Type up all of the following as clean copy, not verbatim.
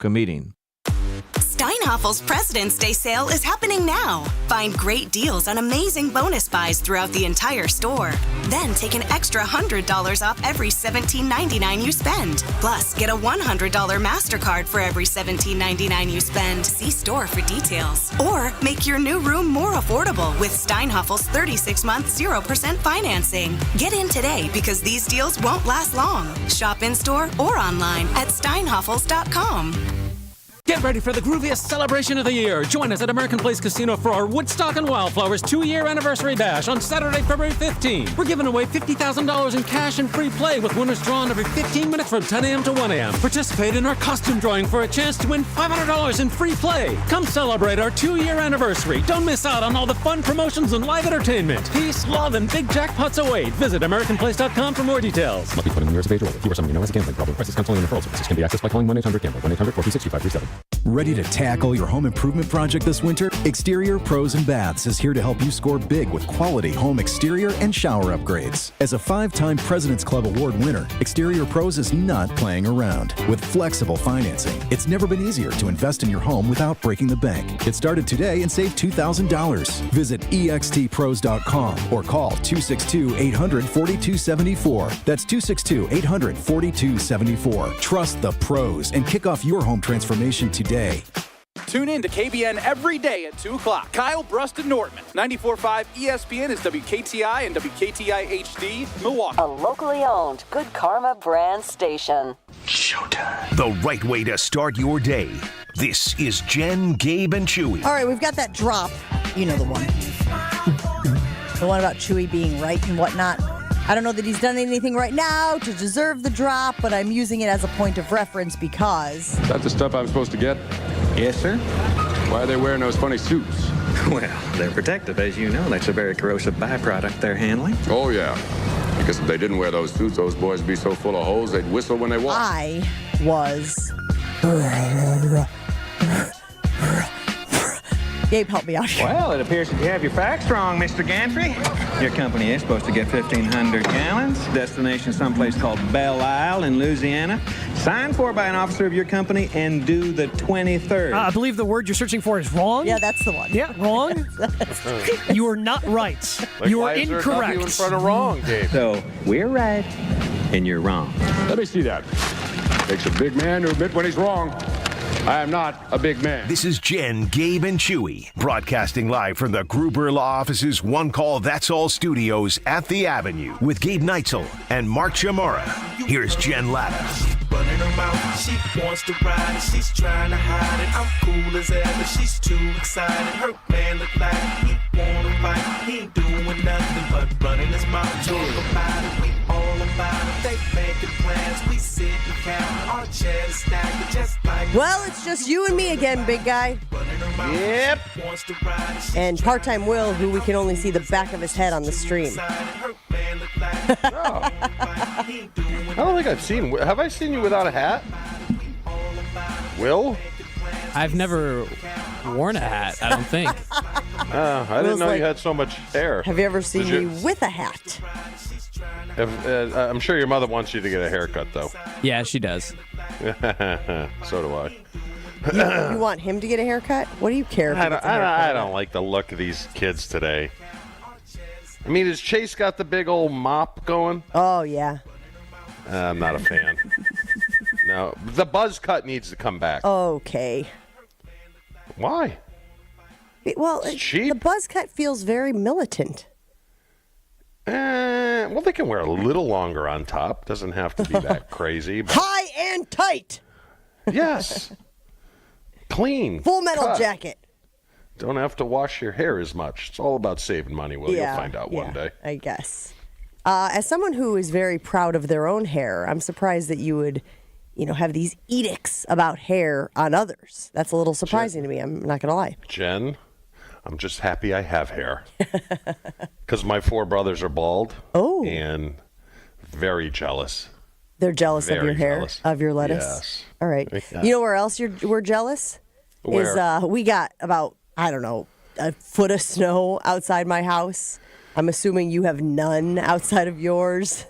comedian. Steinhaffel's President's Day sale is happening now. Find great deals on amazing bonus buys throughout the entire store. Then take an extra $100 off every $17.99 you spend. Plus, get a $100 MasterCard for every $17.99 you spend. See store for details. Or make your new room more affordable with Steinhaffel's 36-month 0% financing. Get in today because these deals won't last long. Shop in-store or online at steinhaffels.com. Get ready for the grooviest celebration of the year. Join us at American Place Casino for our Woodstock and Wildflowers 2-year anniversary bash on Saturday, February 15th. We're giving away $50,000 in cash and free play with winners drawn every 15 minutes from 10 a.m. to 1 a.m. Participate in our costume drawing for a chance to win $500 in free play. Come celebrate our 2-year anniversary. Don't miss out on all the fun promotions and live entertainment. Peace, love, and big jackpots await. Visit AmericanPlace.com for more details. Must be 21 years of age or older. If you or someone you know has a gambling problem, crisis counseling and referral services can be accessed by calling 1-800-GAMBLER, 1-800-426-2537. Ready to tackle your home improvement project this winter? Exterior Pros and Baths is here to help you score big with quality home exterior and shower upgrades. As a 5-time President's Club Award winner, Exterior Pros is not playing around. With flexible financing, it's never been easier to invest in your home without breaking the bank. Get started today and save $2,000. Visit extpros.com or call 262-800-4274. That's 262-800-4274. Trust the pros and kick off your home transformation today. Tune in to KBN every day at 2 o'clock. Kyle Brust and Nortman. 94.5 ESPN is WKTI and WKTI HD, Milwaukee. A locally owned Good Karma brand station. Showtime. The right way to start your day. This is Jen, Gabe, and Chewy. All right, we've got that drop. You know the one. The one about Chewy being right and whatnot. I don't know that he's done anything right now to deserve the drop, but I'm using it as a point of reference because... That's the stuff I'm supposed to get? Yes, sir. Why are they wearing those funny suits? Well, they're protective, as you know. That's a very corrosive byproduct they're handling. Oh, yeah. Because if they didn't wear those suits, those boys would be so full of holes, they'd whistle when they walk. I was... Gabe, help me out here. Well, it appears that you have your facts wrong, Mr. Gantry. Your company is supposed to get 1,500 gallons. Destination someplace called Belle Isle in Louisiana. Signed for by an officer of your company and due the 23rd. I believe the word you're searching for is wrong. Yeah, that's the one. Yeah, wrong. You are not right. Like, you are why is incorrect. There a in front of wrong, Gabe? So, we're right and you're wrong. Let me see that. Takes a big man to admit when he's wrong. I am not a big man. This is Jen, Gabe, and Chewy, broadcasting live from the Gruber Law Office's One Call That's All studios at the Avenue with Gabe Neitzel and Mark Chamorro. Here's Jen Latta. Running her mouth, she wants to ride and she's trying to hide it. I'm cool as ever, she's too excited. Her man look like he wanna fight. He ain't doing nothing but running his mouth. Talk about it, we all about it. They making plans, we sit and count. Our chairs stacked just like. Well, it's just you and me again, big guy. Yep. And part-time Will, who we can only see the back of his head on the stream. I don't think I've seen... Have I seen you without a hat? Will? I've never worn a hat, I don't think. I didn't know you had so much hair. Have you ever seen me with a hat? I'm sure your mother wants you to get a haircut, though. Yeah, she does. So do I. You want him to get a haircut? What do you care if he gets a haircut? I don't like the look of these kids today. I mean, has Chase got the big old mop going? Oh, yeah. I'm not a fan. No, the buzz cut needs to come back. Okay. Why? Well, it's cheap. The buzz cut feels very militant. Well, they can wear a little longer on top. Doesn't have to be that crazy. But... High and tight. Yes. Clean. Full Metal cut. Jacket. Don't have to wash your hair as much. It's all about saving money, Will. You'll find out one day. I guess. As someone who is very proud of their own hair, I'm surprised that you would, have these edicts about hair on others. That's a little surprising to me. I'm not going to lie. Jen, I'm just happy I have hair. Because my 4 brothers are bald. Oh. And very jealous. They're jealous of your hair, of your lettuce? Yes. All right. Yeah. You know where else we're jealous? Where? We got about, I don't know, a foot of snow outside my house. I'm assuming you have none outside of yours.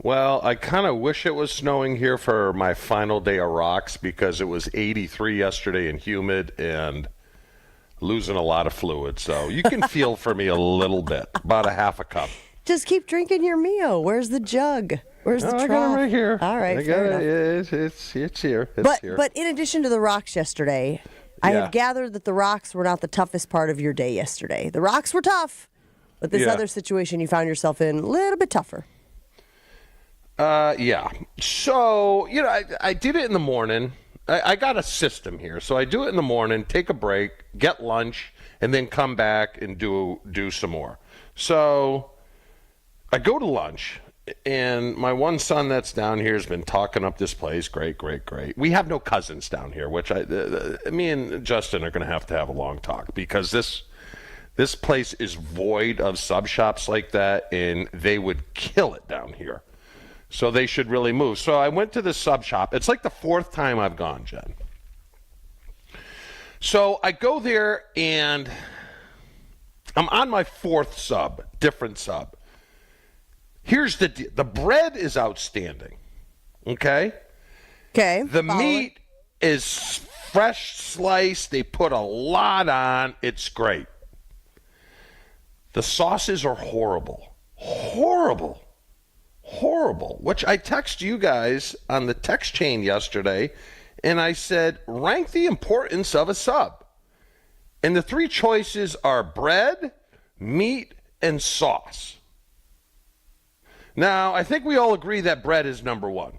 Well, I kind of wish it was snowing here for my final day of rocks because it was 83 yesterday and humid and losing a lot of fluid. So you can feel for me a little bit, about a half a cup. Just keep drinking your Mio. Where's the jug? Where's the trough? I got it right here. All right, I got it. It's here. It's here. But in addition to the rocks yesterday, I have gathered that the rocks were not the toughest part of your day yesterday. The rocks were tough, but this other situation you found yourself in, a little bit tougher. Yeah. So, I did it in the morning. I got a system here. So I do it in the morning, take a break, get lunch, and then come back and do some more. So I go to lunch, and my one son that's down here has been talking up this place. Great. We have no cousins down here, which me and Justin are going to have a long talk because this place is void of sub shops like that, and they would kill it down here. So they should really move. So I went to the sub shop. It's like the fourth time I've gone, Jen. So I go there, and I'm on my fourth sub, different sub. Here's the deal. The bread is outstanding, okay? Okay. The meat is fresh sliced. They put a lot on. It's great. The sauces are horrible, which I text you guys on the text chain yesterday, and I said, rank the importance of a sub. And the three choices are bread, meat, and sauce. Now, I think we all agree that bread is number one.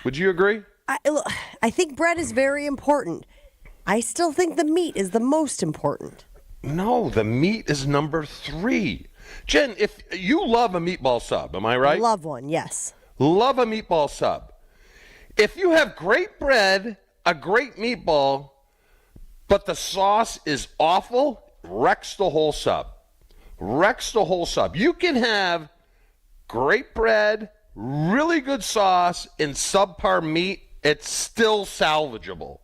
Would you agree? I think bread is very important. I still think the meat is the most important. No, the meat is number three. Jen, if you love a meatball sub, am I right? Love one, yes. Love a meatball sub. If you have great bread, a great meatball, but the sauce is awful, wrecks the whole sub. You can have great bread, really good sauce, and subpar meat. It's still salvageable.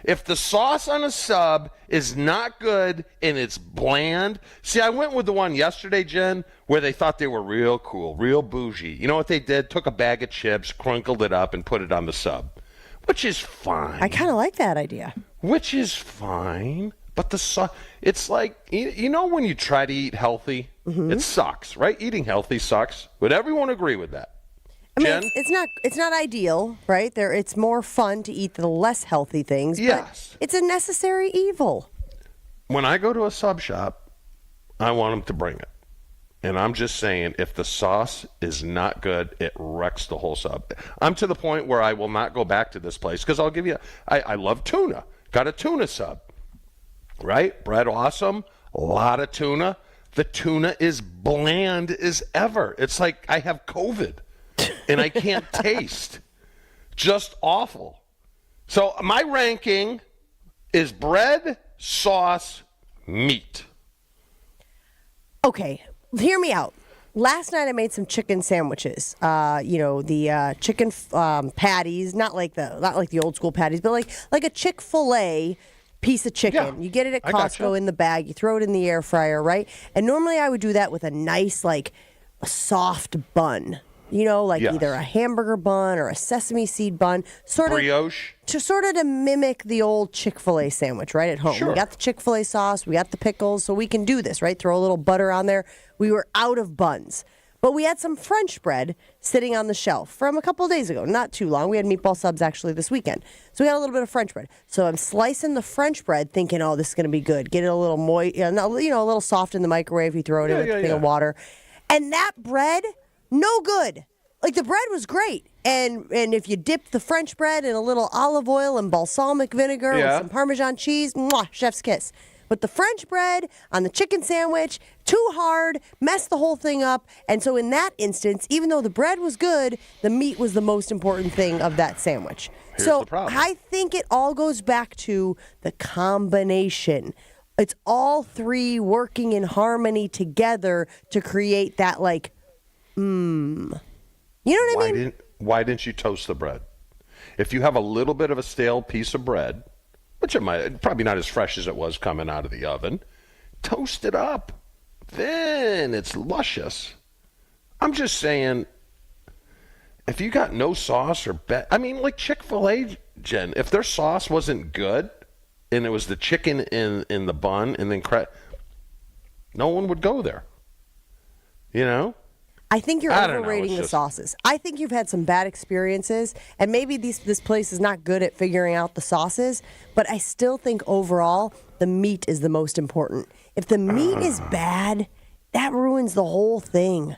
If the sauce on a sub is not good and it's bland, see, I went with the one yesterday, Jen, where they thought they were real cool, real bougie. You know what they did? Took a bag of chips, crunkled it up, and put it on the sub, which is fine. I kind of like that idea. Which is fine, but the sauce, it's like, you know when you try to eat healthy, it sucks, right? Eating healthy sucks. Would everyone agree with that? I mean, Jen? it's not ideal, right? It's more fun to eat the less healthy things. Yes. But it's a necessary evil. When I go to a sub shop, I want them to bring it. And I'm just saying, if the sauce is not good, it wrecks the whole sub. I'm to the point where I will not go back to this place because I'll give you, I love tuna. Got a tuna sub, right? Bread awesome, a lot of tuna. The tuna is bland as ever. It's like I have COVID. And I can't taste. Just awful. So my ranking is bread, sauce, meat. Okay, hear me out. Last night I made some chicken sandwiches. The chicken patties, not like the old school patties, but like a Chick-fil-A piece of chicken. Yeah, you get it at Costco in the bag. You throw it in the air fryer, right? And normally I would do that with a nice, a soft bun. Either a hamburger bun or a sesame seed bun. Brioche. Sort of to mimic the old Chick-fil-A sandwich, right, at home. Sure. We got the Chick-fil-A sauce. We got the pickles, so we can do this, right? Throw a little butter on there. We were out of buns. But we had some French bread sitting on the shelf from a couple of days ago. Not too long. We had meatball subs actually this weekend. So we had a little bit of French bread. So I'm slicing the French bread thinking, oh, this is going to be good. Get it a little moist, a little soft in the microwave. You throw it in with a thing of water. And that bread, no good. Like, the bread was great. And if you dip the French bread in a little olive oil and balsamic vinegar with some Parmesan cheese, mwah, chef's kiss. But the French bread on the chicken sandwich, too hard, messed the whole thing up. And so in that instance, even though the bread was good, the meat was the most important thing of that sandwich. Here's the problem. I think it all goes back to the combination. It's all three working in harmony together to create that, You know what I mean? Why didn't you toast the bread? If you have a little bit of a stale piece of bread, which probably not as fresh as it was coming out of the oven, toast it up. Then it's luscious. I'm just saying, if you got no sauce or like Chick-fil-A, Jen, if their sauce wasn't good and it was the chicken in the bun and then no one would go there. You know? I think you're overrating the sauces. I think you've had some bad experiences, and maybe this place is not good at figuring out the sauces, but I still think overall the meat is the most important. If the meat is bad, that ruins the whole thing.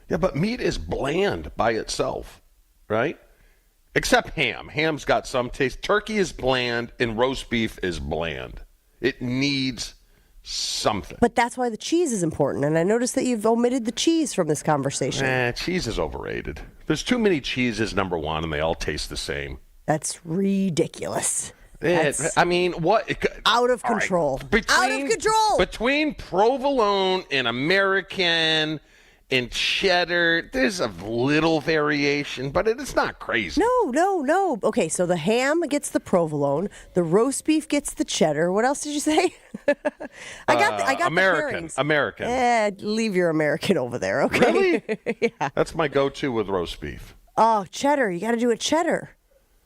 Yeah, but meat is bland by itself, right? Except ham. Ham's got some taste. Turkey is bland, and roast beef is bland. It needs something. But that's why the cheese is important, and I noticed that you've omitted the cheese from this conversation. Cheese is overrated. There's too many cheeses, number one, and they all taste the same. That's ridiculous. What? Out of control. Right. Out of control. Between provolone and American and cheddar, there's a little variation, but it's not crazy. No. Okay, so the ham gets the provolone, the roast beef gets the cheddar. What else did you say? I got American. The American. Leave your American over there, okay? Really? Yeah. That's my go-to with roast beef. Oh, cheddar. You got to do a cheddar.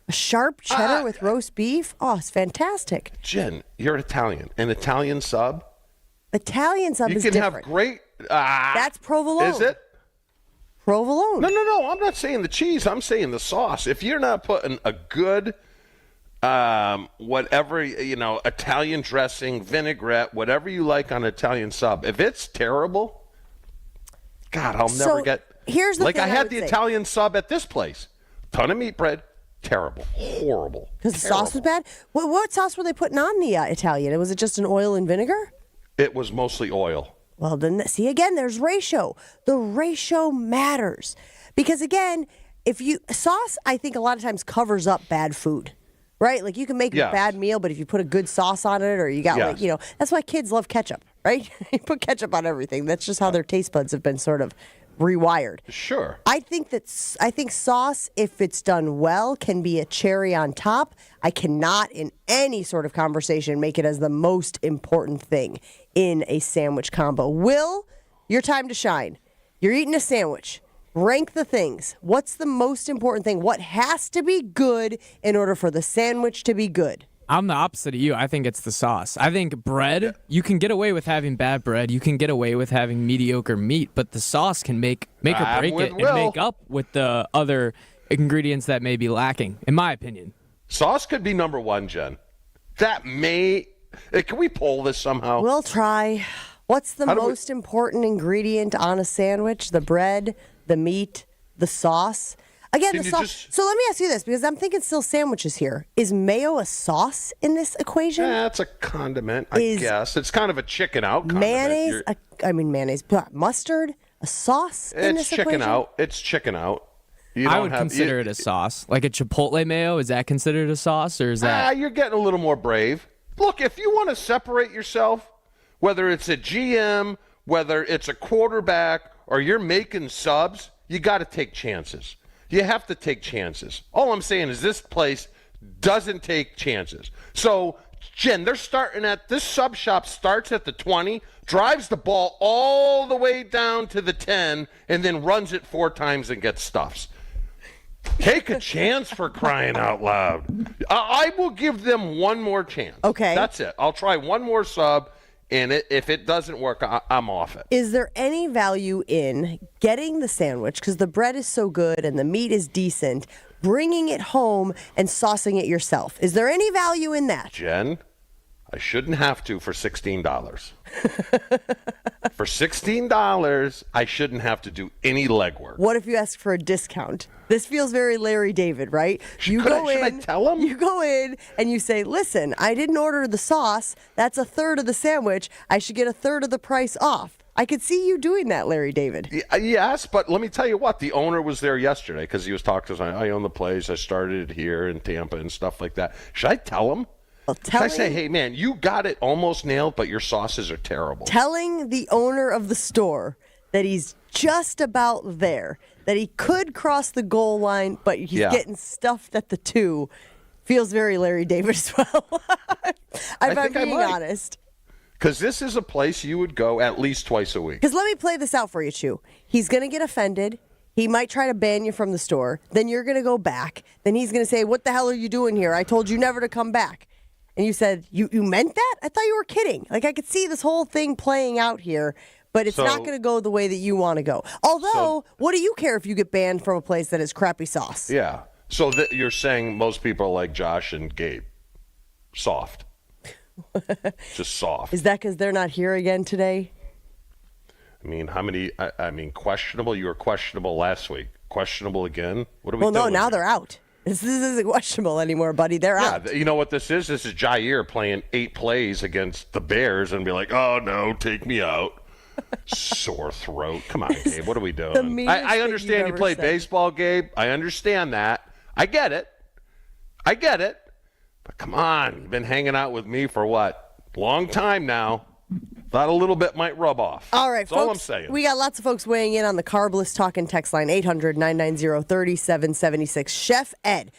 A sharp cheddar with roast beef? Oh, it's fantastic. Jen, you're Italian. An Italian sub? Italian sub is different. You can have great... That's provolone. Is it? Provolone. No. I'm not saying the cheese. I'm saying the sauce. If you're not putting a good, Italian dressing, vinaigrette, whatever you like on Italian sub, if it's terrible, God, I'll never get... Here's the thing I had the Italian sub at this place. Ton of meat bread. Terrible. Horrible. Because the sauce was bad? What sauce were they putting on the Italian? Was it just an oil and vinegar? It was mostly oil. Well, then, see, again, there's ratio. The ratio matters. Because, again, sauce, I think a lot of times covers up bad food, right? Like, you can make a bad meal, but if you put a good sauce on it or you got, that's why kids love ketchup, right? You put ketchup on everything. That's just how their taste buds have been sort of rewired. Sure. I think sauce, if it's done well, can be a cherry on top. I cannot, in any sort of conversation, make it as the most important thing in a sandwich combo. Will, your time to shine. You're eating a sandwich. Rank the things. What's the most important thing? What has to be good in order for the sandwich to be good? I'm the opposite of you. I think it's the sauce. I think bread, you can get away with having bad bread. You can get away with having mediocre meat, but the sauce can make or break it and make up with the other ingredients that may be lacking, in my opinion. Sauce could be number one, Jen. Can we poll this somehow? We'll try. What's the most important ingredient on a sandwich? The bread, the meat, the sauce? Again, the sauce. So let me ask you this, because I'm thinking still sandwiches here. Is mayo a sauce in this equation? It's a condiment, I guess. It's kind of a chicken out condiment. Mayonnaise, mustard, a sauce in this equation? It's chicken out. I would consider it a sauce. Like a Chipotle mayo, is that considered a sauce, or is that... You're getting a little more brave. Look, if you want to separate yourself, whether it's a GM, whether it's a quarterback, or you're making subs, you got to take chances. You have to take chances. All I'm saying is this place doesn't take chances. So, Jen, this sub shop starts at the 20, drives the ball all the way down to the 10, and then runs it 4 times and gets stuffs. Take a chance, for crying out loud. I will give them one more chance. Okay. That's it. I'll try one more sub. And if it doesn't work, I'm off it. Is there any value in getting the sandwich, because the bread is so good and the meat is decent, bringing it home and saucing it yourself? Is there any value in that? Jen, I shouldn't have to for $16. For $16, I shouldn't have to do any legwork. What if you ask for a discount? This feels very Larry David, right? Should I tell him? You go in and you say, listen, I didn't order the sauce. That's a third of the sandwich. I should get a third of the price off. I could see you doing that, Larry David. Yes, but let me tell you what. The owner was there yesterday because he was talking to us. I own the place. I started it here in Tampa and stuff like that. Should I tell him? Well, should I say, hey, man, you got it almost nailed, but your sauces are terrible? Telling the owner of the store that he's just about there, that he could cross the goal line, but he's getting stuffed at the 2, feels very Larry David as well. I'm being honest. Because this is a place you would go at least twice a week. Because let me play this out for you, Chew. He's going to get offended. He might try to ban you from the store. Then you're going to go back. Then he's going to say, what the hell are you doing here? I told you never to come back. And you said, you meant that? I thought you were kidding. Like, I could see this whole thing playing out here, but it's not going to go the way that you want to go. Although, what do you care if you get banned from a place that is crappy sauce? Yeah. So you're saying most people are like Josh and Gabe. Soft. Just soft. Is that because they're not here again today? I mean, how many? I mean, questionable. You were questionable last week. Questionable again. What are we doing? Well, no, now they're out. This isn't questionable anymore, buddy. They're out. Yeah, you know what this is? This is Jair playing 8 plays against the Bears and be like, oh, no, take me out. Sore throat. Come on, Gabe. What are we doing? I understand you played baseball, Gabe. I understand that. I get it. But come on. You've been hanging out with me for what? Long time now. Thought a little bit might rub off. All right, That's folks. all I'm saying. We got lots of folks weighing in on the Carbless Talking text line, 800-990-3776. Chef Ed.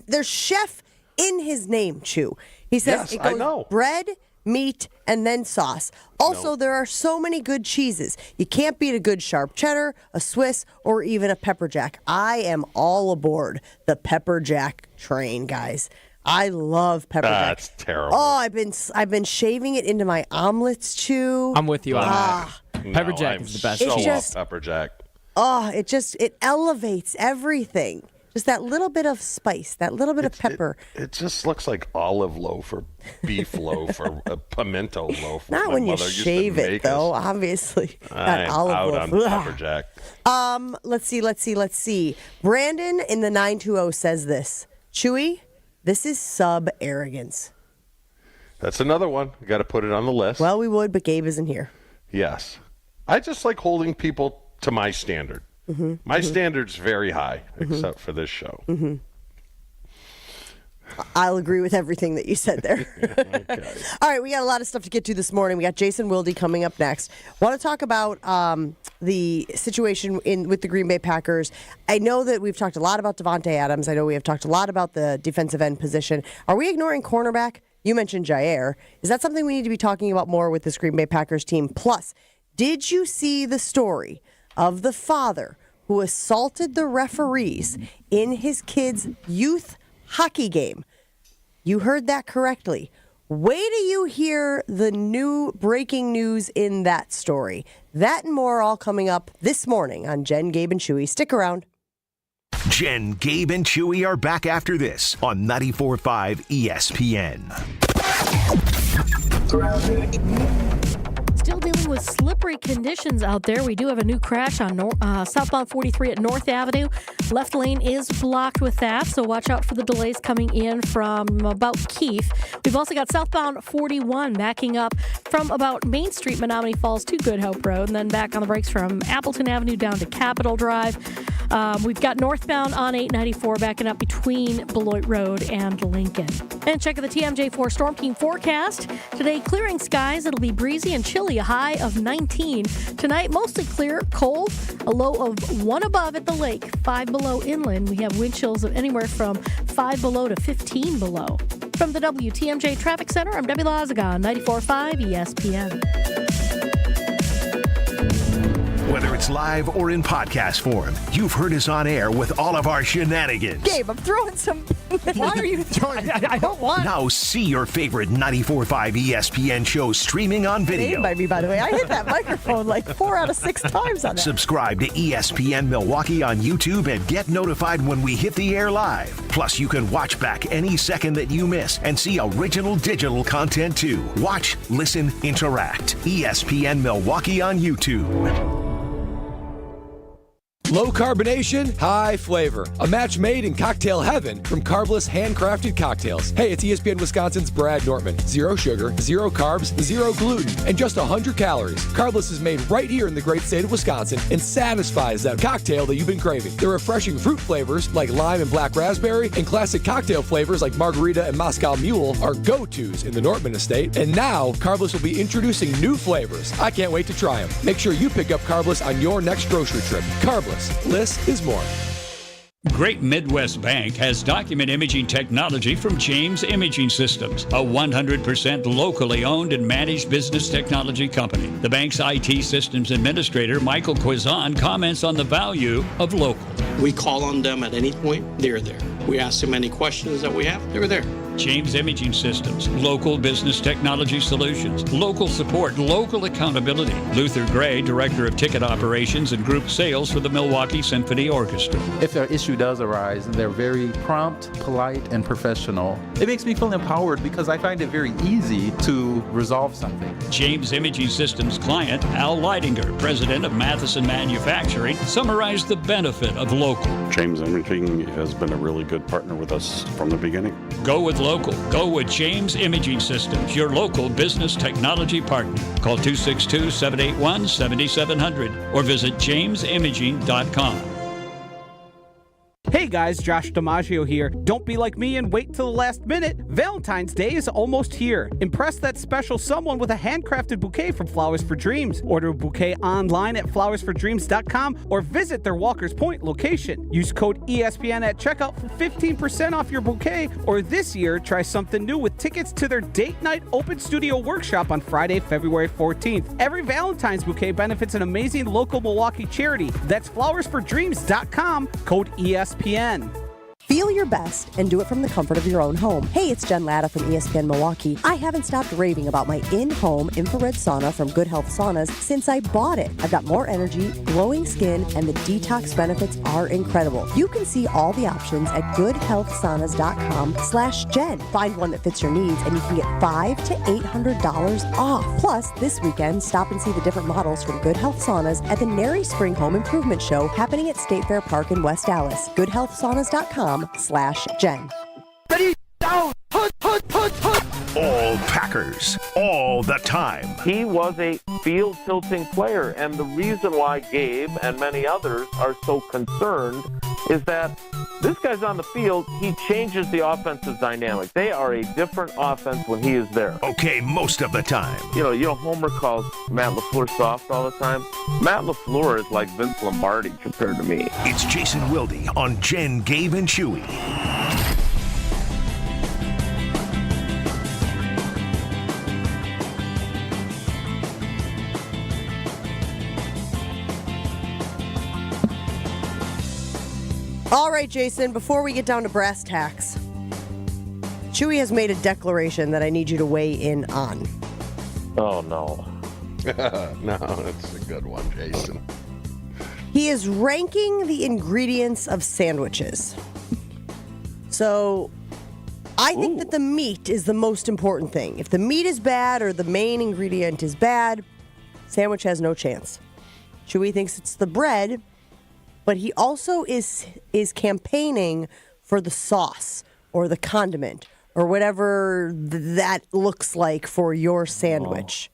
There's chef in his name, Chew. He says it goes bread, meat, and then sauce. Also, there are so many good cheeses. You can't beat a good sharp cheddar, a Swiss, or even a pepper jack. I am all aboard the pepper jack train, guys. I love pepper jack. That's terrible. Oh, I've been shaving it into my omelets, Chew. I'm with you on that. Pepper jack is the best. So off pepper jack. Oh, it elevates everything. Just that little bit of spice, that little bit of pepper. It just looks like olive loaf or beef loaf or a pimento loaf. Not when you shave it, though, obviously. Not olive loaf. On pepper jack. Let's see. Brandon in the 920 says this. Chewy, this is sub-arrogance. That's another one. You got to put it on the list. Well, we would, but Gabe isn't here. Yes. I just like holding people to my standard. My standard's very high, except for this show. I'll agree with everything that you said there. Okay. All right, we got a lot of stuff to get to this morning. We got Jason Wilde coming up next. Want to talk about the situation with the Green Bay Packers. I know that we've talked a lot about Devontae Adams. I know we have talked a lot about the defensive end position. Are we ignoring cornerback? You mentioned Jair. Is that something we need to be talking about more with this Green Bay Packers team? Plus, did you see the story of the father who assaulted the referees in his kid's youth hockey game? You heard that correctly. Wait till you hear the new breaking news in that story. That and more all coming up this morning on Jen, Gabe, and Chewy. Stick around. Jen, Gabe, and Chewy are back after this on 94.5 ESPN. Still dealing with slippery conditions out there. We do have a new crash on southbound 43 at North Avenue. Left lane is blocked with that, so watch out for the delays coming in from about Keefe. We've also got southbound 41 backing up from about Main Street, Menominee Falls to Good Hope Road, and then back on the brakes from Appleton Avenue down to Capitol Drive. We've got northbound on 894 backing up between Beloit Road and Lincoln. And check the TMJ4 Storm Team forecast. Today, clearing skies. It'll be breezy and chilly, a high of 19. Tonight, mostly clear, cold, a low of 1 above at the lake, 5 below inland. We have wind chills of anywhere from 5 below to 15 below. From the WTMJ Traffic Center, I'm Debbie Lazaga, 94.5 ESPN. Whether it's live or in podcast form, you've heard us on air with all of our shenanigans. Gabe, I'm throwing some... Why are you throwing... I don't want... Now see your favorite 94.5 ESPN shows streaming on video. By me, by the way. I hit that microphone like 4 out of 6 times on that. Subscribe to ESPN Milwaukee on YouTube and get notified when we hit the air live. Plus, you can watch back any second that you miss and see original digital content too. Watch, listen, interact. ESPN Milwaukee on YouTube. Low carbonation, high flavor. A match made in cocktail heaven from Carbless handcrafted cocktails. Hey, it's ESPN Wisconsin's Brad Nortman. 0 sugar, 0 carbs, 0 gluten, and just 100 calories. Carbless is made right here in the great state of Wisconsin and satisfies that cocktail that you've been craving. The refreshing fruit flavors like lime and black raspberry and classic cocktail flavors like margarita and Moscow Mule are go-tos in the Nortman estate. And now, Carbless will be introducing new flavors. I can't wait to try them. Make sure you pick up Carbless on your next grocery trip. Carbless. Less is more. Great Midwest Bank has document imaging technology from James Imaging Systems, a 100% locally owned and managed business technology company. The bank's IT systems administrator, Michael Quizon, comments on the value of local. We call on them at any point, they're there. We ask them any questions that we have, they're there. James Imaging Systems, local business technology solutions, local support, local accountability. Luther Gray, Director of Ticket Operations and Group Sales for the Milwaukee Symphony Orchestra. If an issue does arise, they're very prompt, polite, and professional. It makes me feel empowered because I find it very easy to resolve something. James Imaging Systems client, Al Leidinger, President of Matheson Manufacturing, summarized the benefit of local. James Imaging has been a really good partner with us from the beginning. Go with local. Go with James Imaging Systems, your local business technology partner. Call 262-781-7700 or visit jamesimaging.com. Hey guys, Josh DiMaggio here. Don't be like me and wait till the last minute. Valentine's Day is almost here. Impress that special someone with a handcrafted bouquet from Flowers for Dreams. Order a bouquet online at flowersfordreams.com or visit their Walker's Point location. Use code ESPN at checkout for 15% off your bouquet, or this year, try something new with tickets to their date night open studio workshop on Friday, February 14th. Every Valentine's bouquet benefits an amazing local Milwaukee charity. That's flowersfordreams.com, code ESPN. Feel your best and do it from the comfort of your own home. Hey, it's Jen Latta from ESPN Milwaukee. I haven't stopped raving about my in-home infrared sauna from Good Health Saunas since I bought it. I've got more energy, glowing skin, and the detox benefits are incredible. You can see all the options at goodhealthsaunas.com/Jen. Find one that fits your needs and you can get $500 to $800 off. Plus, this weekend, stop and see the different models from Good Health Saunas at the Nary Spring Home Improvement Show happening at State Fair Park in West Dallas. goodhealthsaunas.com/Jen. Ready, down, put. All Packers, all the time. He was a field-tilting player, and the reason why Gabe and many others are so concerned is that this guy's on the field, he changes the offensive dynamic. They are a different offense when he is there. Okay, most of the time. You know, Homer calls Matt LaFleur soft all the time. Matt LaFleur is like Vince Lombardi compared to me. It's Jason Wilde on Jen, Gabe, and Chewy. All right, Jason, before we get down to brass tacks, Chewy has made a declaration that I need you to weigh in on. Oh, no. No, it's a good one, Jason. He is ranking the ingredients of sandwiches. So I think that the meat is the most important thing. If the meat is bad or the main ingredient is bad, sandwich has no chance. Chewy thinks it's the bread, but he also is campaigning for the sauce or the condiment or whatever that looks like for your sandwich.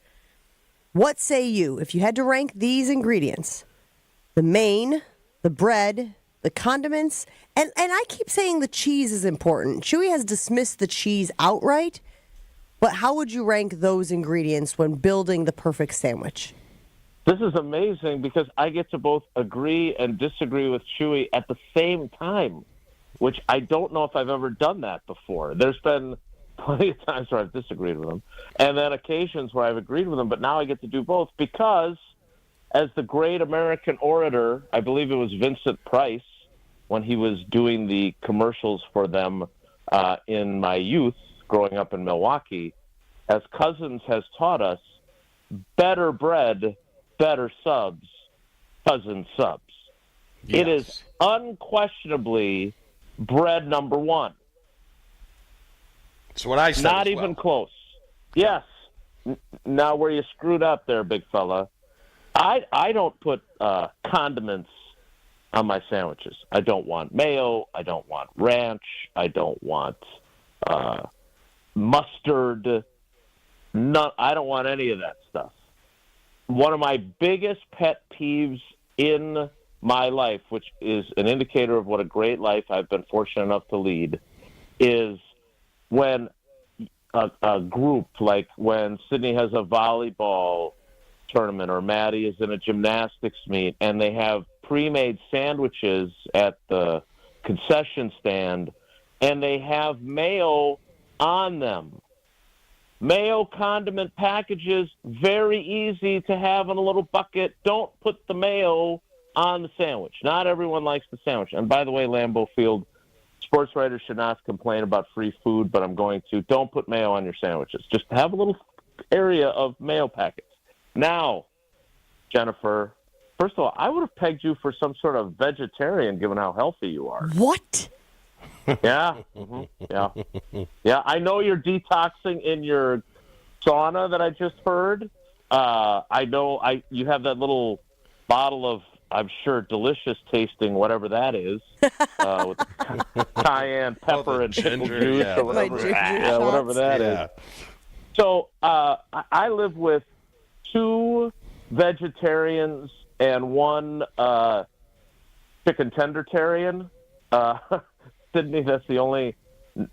What say you? If you had to rank these ingredients, the main, the bread, the condiments, and I keep saying the cheese is important. Chewy has dismissed the cheese outright, but how would you rank those ingredients when building the perfect sandwich? This is amazing because I get to both agree and disagree with Chewy at the same time, which I don't know if I've ever done that before. There's been plenty of times where I've disagreed with him, and then occasions where I've agreed with him, but now I get to do both because, as the great American orator, I believe it was Vincent Price, when he was doing the commercials for them in my youth growing up in Milwaukee, as Cousins has taught us, better bread, better subs, Cousins subs. Yes. It is unquestionably bread number one. That's what I said. Not even close. Yes. Now where you screwed up there, big fella, I don't put condiments on my sandwiches. I don't want mayo. I don't want ranch. I don't want mustard. I don't want any of that stuff. One of my biggest pet peeves in my life, which is an indicator of what a great life I've been fortunate enough to lead, is when a group, like when Sydney has a volleyball tournament or Maddie is in a gymnastics meet and they have pre-made sandwiches at the concession stand, and they have mayo on them. Mayo condiment packages, very easy to have in a little bucket. Don't put the mayo on the sandwich. Not everyone likes the sandwich. And by the way, Lambeau Field, sports writers should not complain about free food, but I'm going to. Don't put mayo on your sandwiches. Just have a little area of mayo packets. Now, Jennifer, first of all, I would have pegged you for some sort of vegetarian given how healthy you are. What? Yeah. Yeah, I know you're detoxing in your sauna that I just heard. I know you have that little bottle of, I'm sure, delicious tasting whatever that is, with cayenne pepper and pickle juice or whatever, whatever that is. So I live with 2 vegetarians and 1 chicken tendertarian. Sydney, that's the only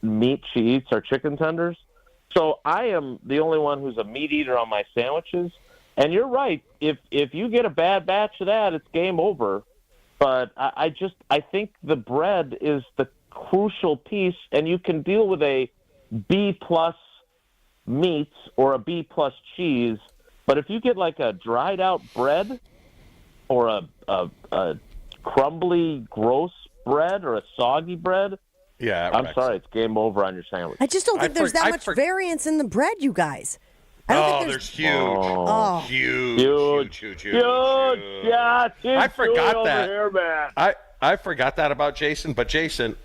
meat she eats are chicken tenders. So I am the only one who's a meat eater on my sandwiches. And you're right. If you get a bad batch of that, it's game over. But I think the bread is the crucial piece, and you can deal with a B+ meat or a B+ cheese. But if you get like a dried out bread or a crumbly, gross bread or a soggy bread, I'm sorry, it's game over on your sandwich. I just don't think there's that much variance in the bread, you guys. I don't think there's huge. Huge. Yeah, I forgot that. Here, man. I forgot that about Jason. But Jason,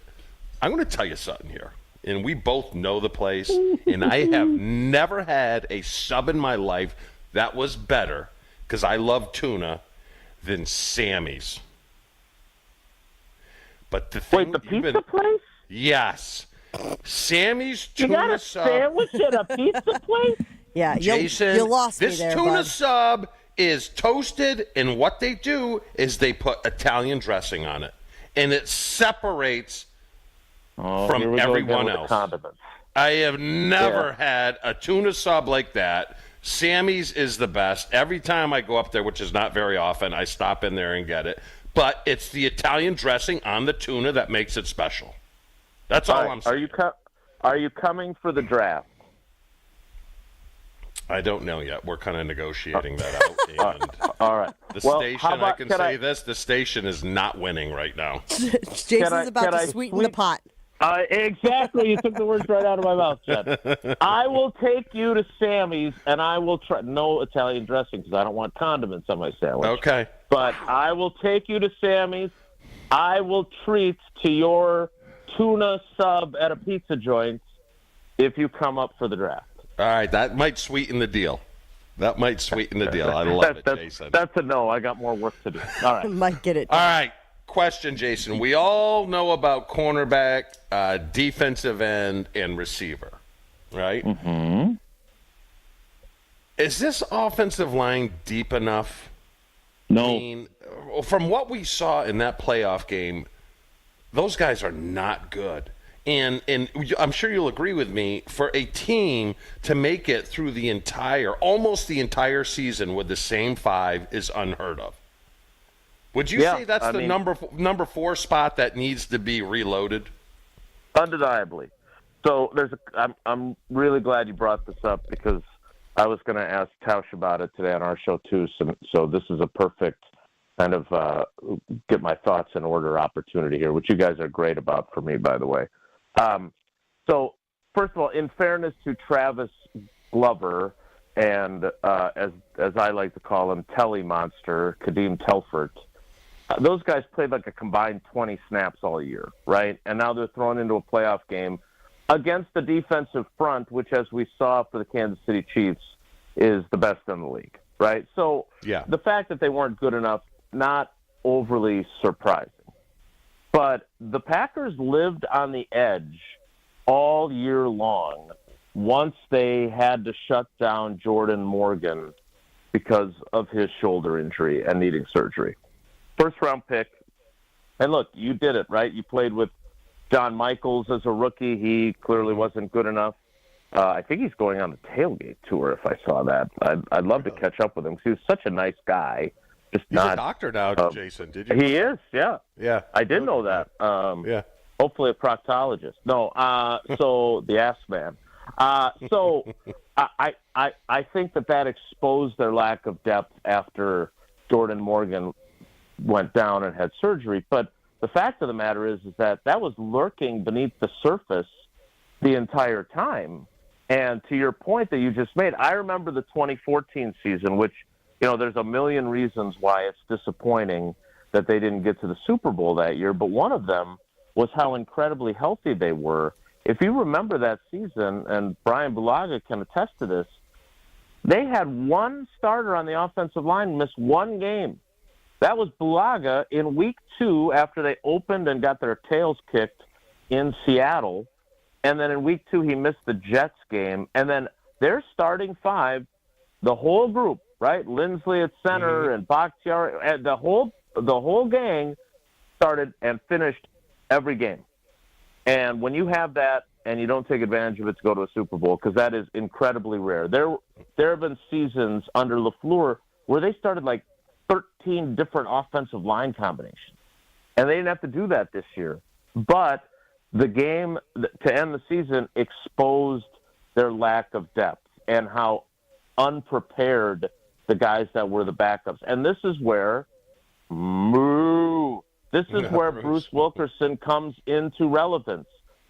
I'm going to tell you something here. And we both know the place. And I have never had a sub in my life that was better, because I love tuna, than Sammy's. But the thing, the pizza place? Yes. Sammy's tuna sub. You got a sandwich at a pizza place? Yeah, Jason, you lost me this there, tuna bud. sub is toasted, and what they do is they put Italian dressing on it, and it separates from everyone else. I have never had a tuna sub like that. Sammy's is the best. Every time I go up there, which is not very often, I stop in there and get it. But it's the Italian dressing on the tuna that makes it special. That's all I'm saying. Are you coming for the draft? I don't know yet. We're kind of negotiating that out. And all right. The station, I can say this, the station is not winning right now. Jason's about to sweeten the pot. Exactly. You took the words right out of my mouth, Jen. I will take you to Sammy's, and I will try. No Italian dressing, because I don't want condiments on my sandwich. Okay. But I will take you to Sammy's. I will treat to your tuna sub at a pizza joint if you come up for the draft. All right. That might sweeten the deal. I love it, Jason. That's a no. I got more work to do. All right. Might get it. All right. Question, Jason. We all know about cornerback, defensive end, and receiver, right? Mm-hmm. Is this offensive line deep enough? No. I mean, from what we saw in that playoff game, those guys are not good. And I'm sure you'll agree with me, for a team to make it through almost the entire season with the same 5 is unheard of. Would you say that's the number 4 spot that needs to be reloaded? Undeniably. So I'm really glad you brought this up, because I was going to ask Tausch about it today on our show too. So this is a perfect kind of get my thoughts in order opportunity here, which you guys are great about for me, by the way. So first of all, in fairness to Travis Glover and as I like to call him, Telly Monster, Kadeem Telfort, those guys played like a combined 20 snaps all year, right? And now they're thrown into a playoff game against the defensive front, which, as we saw for the Kansas City Chiefs, is the best in the league, right? So the fact that they weren't good enough, not overly surprising. But the Packers lived on the edge all year long once they had to shut down Jordan Morgan because of his shoulder injury and needing surgery. First-round pick. And look, you did it, right? You played with John Michaels as a rookie. He clearly wasn't good enough. I think he's going on the tailgate tour, if I saw that. I'd love to catch up with him because he was such a nice guy. just He's not. a doctor now, Jason. Did you? He is, yeah. Yeah. I did know that. Yeah. Hopefully a proctologist. No, so the ass man. So I think that exposed their lack of depth after Jordan Morgan went down and had surgery. But the fact of the matter is that was lurking beneath the surface the entire time. And to your point that you just made, I remember the 2014 season, which, there's a million reasons why it's disappointing that they didn't get to the Super Bowl that year. But one of them was how incredibly healthy they were. If you remember that season, and Brian Bulaga can attest to this, they had one starter on the offensive line miss one game. That was Bulaga in week 2 after they opened and got their tails kicked in Seattle. And then in week 2, he missed the Jets game. And then their starting 5, the whole group, right? Lindsley at center and Bakhtiari, and the whole gang started and finished every game. And when you have that and you don't take advantage of it to go to a Super Bowl, because that is incredibly rare. There have been seasons under LaFleur where they started like 13 different offensive line combinations. And they didn't have to do that this year. But the game to end the season exposed their lack of depth and how unprepared the guys that were the backups. And this is where Bruce Wilkerson comes into relevance,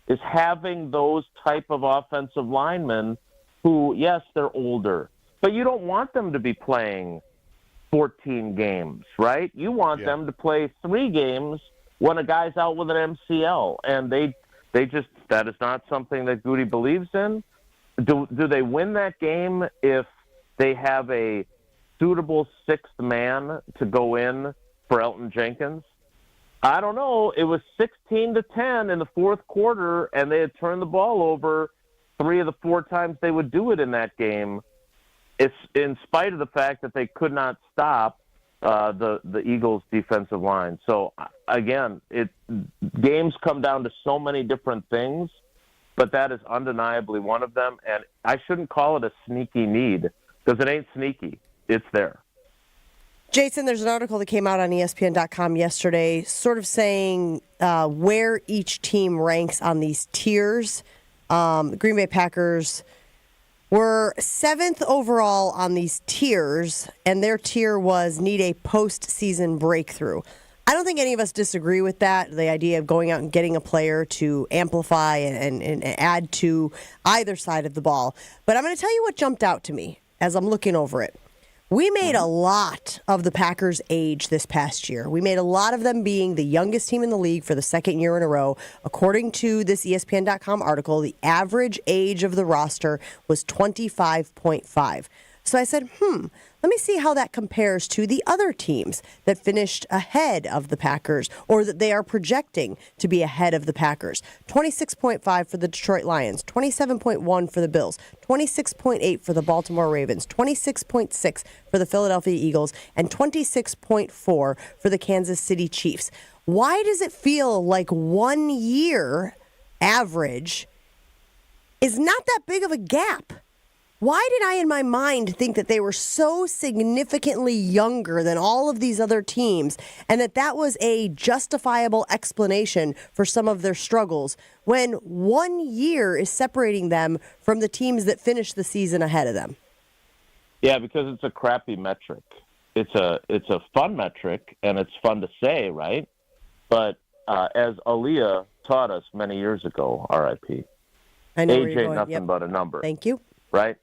is having those type of offensive linemen who, yes, they're older, but you don't want them to be playing 14 games, right? You want them to play 3 games when a guy's out with an MCL, and they just, that is not something that Goody believes in. Do they win that game if they have a suitable 6th man to go in for Elton Jenkins? I don't know. It was 16-10 in the fourth quarter, and they had turned the ball over 3 of the 4 times they would do it in that game. It's in spite of the fact that they could not stop the Eagles' defensive line. So again, games come down to so many different things, but that is undeniably one of them. And I shouldn't call it a sneaky need, because it ain't sneaky. It's there. Jason, there's an article that came out on ESPN.com yesterday sort of saying where each team ranks on these tiers. The Green Bay Packers were 7th overall on these tiers, and their tier was need a postseason breakthrough. I don't think any of us disagree with that, the idea of going out and getting a player to amplify and add to either side of the ball. But I'm going to tell you what jumped out to me as I'm looking over it. We made a lot of the Packers' age this past year. We made a lot of them being the youngest team in the league for the 2nd year in a row. According to this ESPN.com article, the average age of the roster was 25.5. So I said, let me see how that compares to the other teams that finished ahead of the Packers, or that they are projecting to be ahead of the Packers. 26.5 for the Detroit Lions, 27.1 for the Bills, 26.8 for the Baltimore Ravens, 26.6 for the Philadelphia Eagles, and 26.4 for the Kansas City Chiefs. Why does it feel like 1 year average is not that big of a gap? Why did I, in my mind, think that they were so significantly younger than all of these other teams, and that was a justifiable explanation for some of their struggles, when 1 year is separating them from the teams that finished the season ahead of them? Yeah, because it's a crappy metric. It's a fun metric, and it's fun to say, right? But as Aaliyah taught us many years ago, R.I.P., I know age where you're ain't going. nothing Yep. but a number. Thank you. Right?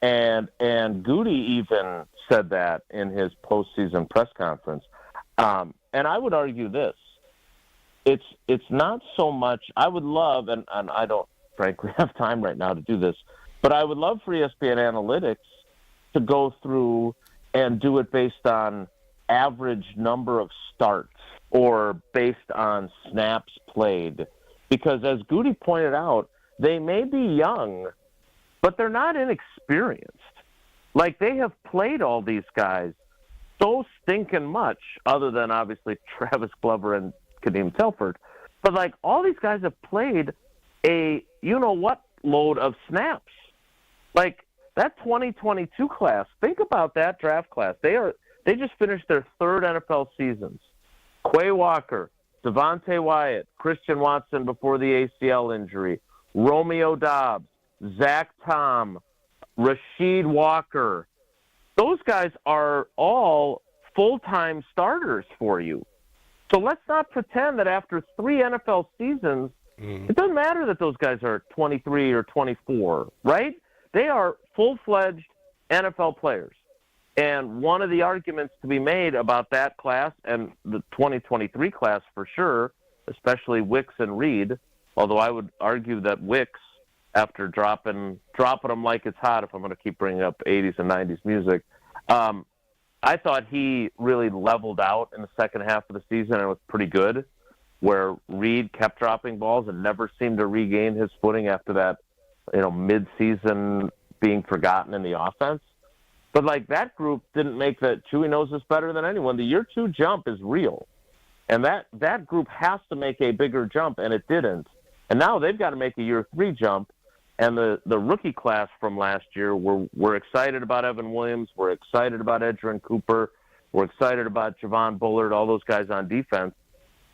And Goody even said that in his postseason press conference. And I would argue this. It's not so much, I would love, and I don't frankly have time right now to do this, but I would love for ESPN Analytics to go through and do it based on average number of starts or based on snaps played. Because as Goody pointed out, they may be young, but they're not inexperienced. Like, they have played all these guys so stinking much, other than obviously Travis Glover and Kadeem Telford. But, like, all these guys have played a you-know-what load of snaps. Like, that 2022 class, think about that draft class. They just finished their third NFL seasons. Quay Walker, Devontae Wyatt, Christian Watson before the ACL injury, Romeo Doubs, Zach Tom, Rasheed Walker. Those guys are all full-time starters for you. So let's not pretend that after 3 NFL seasons, it doesn't matter that those guys are 23 or 24, right? They are full-fledged NFL players. And one of the arguments to be made about that class and the 2023 class for sure, especially Wicks and Reed, although I would argue that Wicks, after dropping them like it's hot, if I'm going to keep bringing up 80s and 90s music, I thought he really leveled out in the second half of the season and was pretty good, where Reed kept dropping balls and never seemed to regain his footing after that, mid-season being forgotten in the offense. But, that group didn't make that. Chewy knows this better than anyone. The year 2 jump is real. And that group has to make a bigger jump, and it didn't. And now they've got to make a year 3 jump. And the rookie class from last year, we're excited about Evan Williams. We're excited about Edgerrin Cooper. We're excited about Javon Bullard, all those guys on defense.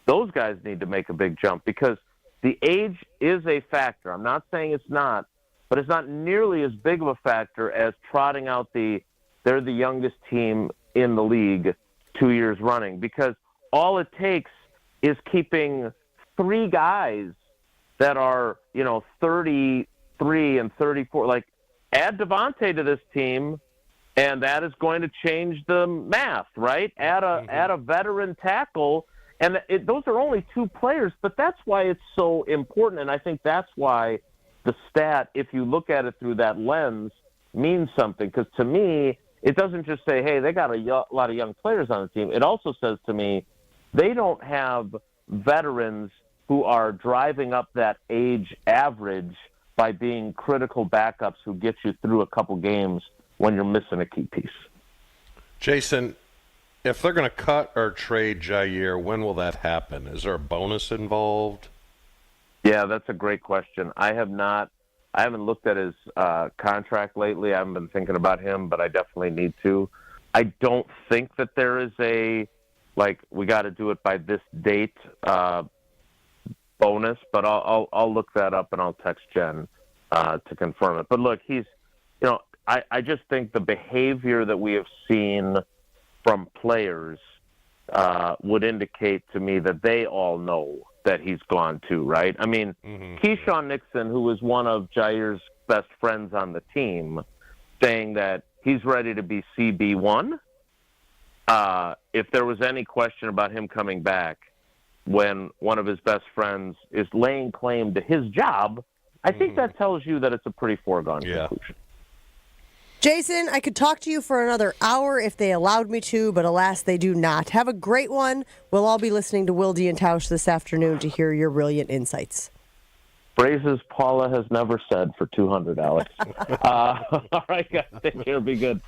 Those guys need to make a big jump because the age is a factor. I'm not saying it's not, but it's not nearly as big of a factor as trotting out they're the youngest team in the league 2 years running, because all it takes is keeping 3 guys that are, 33 and 34. Add Devontae to this team, and that is going to change the math, right? Add a veteran tackle, and those are only 2 players, but that's why it's so important, and I think that's why the stat, if you look at it through that lens, means something, because to me, it doesn't just say, hey, they got a lot of young players on the team. It also says to me, they don't have veterans who are driving up that age average by being critical backups who get you through a couple games when you're missing a key piece. Jason, if they're going to cut or trade Jair, when will that happen? Is there a bonus involved? Yeah, that's a great question. I haven't looked at his contract lately. I haven't been thinking about him, but I definitely need to. I don't think that there is we got to do it by this date bonus, but I'll look that up and I'll text Jen to confirm it. But look, he's, I just think the behavior that we have seen from players would indicate to me that they all know that he's gone too, right? I mean, Keyshawn Nixon, who was one of Jair's best friends on the team, saying that he's ready to be CB1. If there was any question about him coming back when one of his best friends is laying claim to his job, I think that tells you that it's a pretty foregone conclusion. Jason, I could talk to you for another hour if they allowed me to, but alas, they do not. Have a great one. We'll all be listening to Wilde and Tausch this afternoon to hear your brilliant insights. Phrases Paula has never said for $200, Alex. All right, guys, take care. Be good.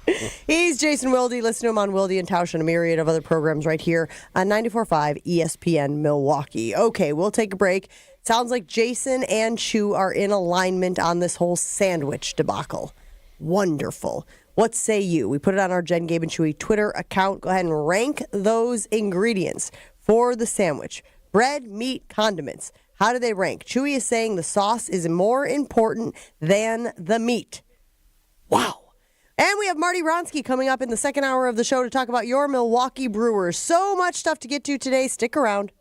He's Jason Wilde. Listen to him on Wilde and Tausch and a myriad of other programs right here on 94.5 ESPN Milwaukee. Okay, we'll take a break. Sounds like Jason and Chew are in alignment on this whole sandwich debacle. Wonderful. What say you? We put it on our Jen, Gabe, and Chewy Twitter account. Go ahead and rank those ingredients for the sandwich. Bread, meat, condiments. How do they rank? Chewy is saying the sauce is more important than the meat. Wow. And we have Marti Wronski coming up in the second hour of the show to talk about your Milwaukee Brewers. So much stuff to get to today. Stick around.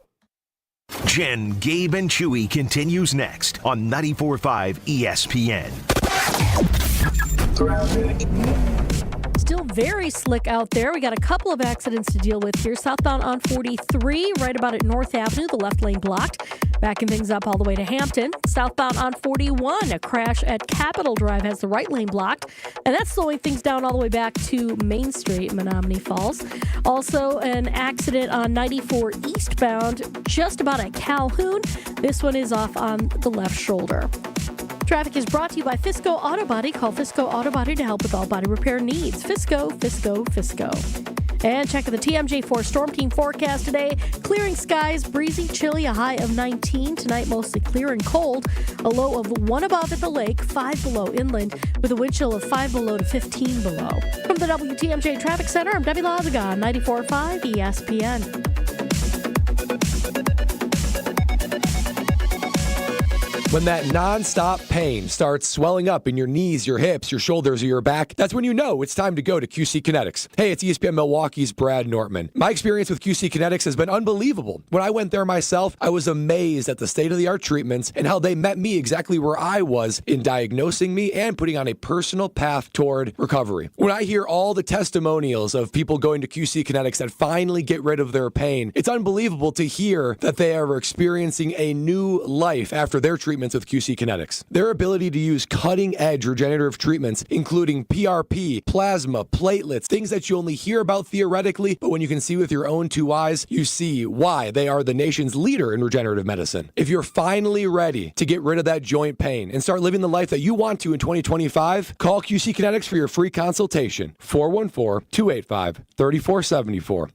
Jen, Gabe, and Chewy continues next on 94.5 ESPN. Still very slick out there. We got a couple of accidents to deal with here. Southbound on 43, right about at North Avenue, the left lane blocked. Backing things up all the way to Hampton. Southbound on 41, a crash at Capitol Drive has the right lane blocked. And that's slowing things down all the way back to Main Street, Menominee Falls. Also, an accident on 94 eastbound, just about at Calhoun. This one is off on the left shoulder. Traffic is brought to you by Fisco Auto Body. Call Fisco Auto Body to help with all body repair needs. Fisco, Fisco, Fisco. And checking the TMJ4 Storm Team forecast today. Clearing skies, breezy, chilly, a high of 19. Tonight, mostly clear and cold. A low of 1 above at the lake, 5 below inland, with a wind chill of 5 below to 15 below. From the WTMJ Traffic Center, I'm Debbie Lazaga, 94.5 ESPN. When that nonstop pain starts swelling up in your knees, your hips, your shoulders, or your back, that's when you know it's time to go to QC Kinetics. Hey, it's ESPN Milwaukee's Brad Nortman. My experience with QC Kinetics has been unbelievable. When I went there myself, I was amazed at the state-of-the-art treatments and how they met me exactly where I was in diagnosing me and putting on a personal path toward recovery. When I hear all the testimonials of people going to QC Kinetics that finally get rid of their pain, it's unbelievable to hear that they are experiencing a new life after their treatment with QC Kinetics. Their ability to use cutting-edge regenerative treatments, including PRP, plasma, platelets, things that you only hear about theoretically, but when you can see with your own 2 eyes, you see why they are the nation's leader in regenerative medicine. If you're finally ready to get rid of that joint pain and start living the life that you want to in 2025, call QC Kinetics for your free consultation. 414-285-3474.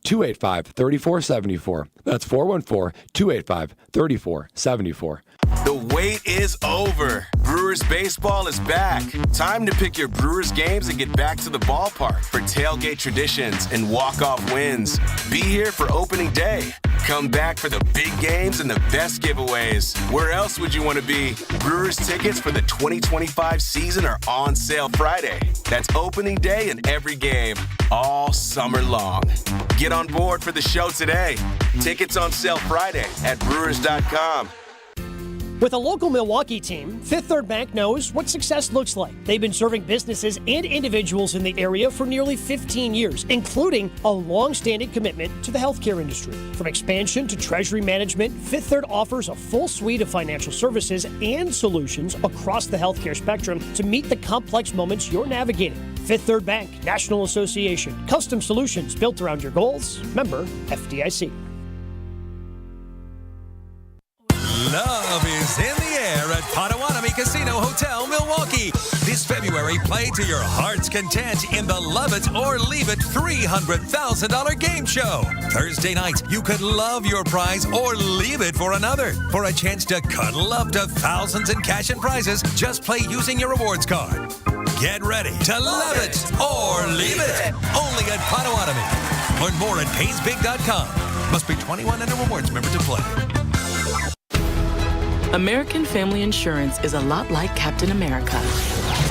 414-285-3474. That's 414-285-3474. The wait is over. Brewers baseball is back. Time to pick your Brewers games and get back to the ballpark for tailgate traditions and walk-off wins. Be here for opening day. Come back for the big games and the best giveaways. Where else would you want to be? Brewers tickets for the 2025 season are on sale Friday. That's opening day and every game, all summer long. Get on board for the show today. Tickets on sale Friday at Brewers.com. With a local Milwaukee team, Fifth Third Bank knows what success looks like. They've been serving businesses and individuals in the area for nearly 15 years, including a long-standing commitment to the healthcare industry. From expansion to treasury management, Fifth Third offers a full suite of financial services and solutions across the healthcare spectrum to meet the complex moments you're navigating. Fifth Third Bank, National Association. Custom solutions built around your goals. Member FDIC. Love is in the air at Potawatomi Casino Hotel, Milwaukee. This February, play to your heart's content in the Love It or Leave It $300,000 game show. Thursday night, you could love your prize or leave it for another. For a chance to cuddle up to thousands in cash and prizes, just play using your rewards card. Get ready to love it or leave it. Only at Potawatomi. Learn more at PaysBig.com. Must be 21 and a rewards member to play. American Family Insurance is a lot like Captain America.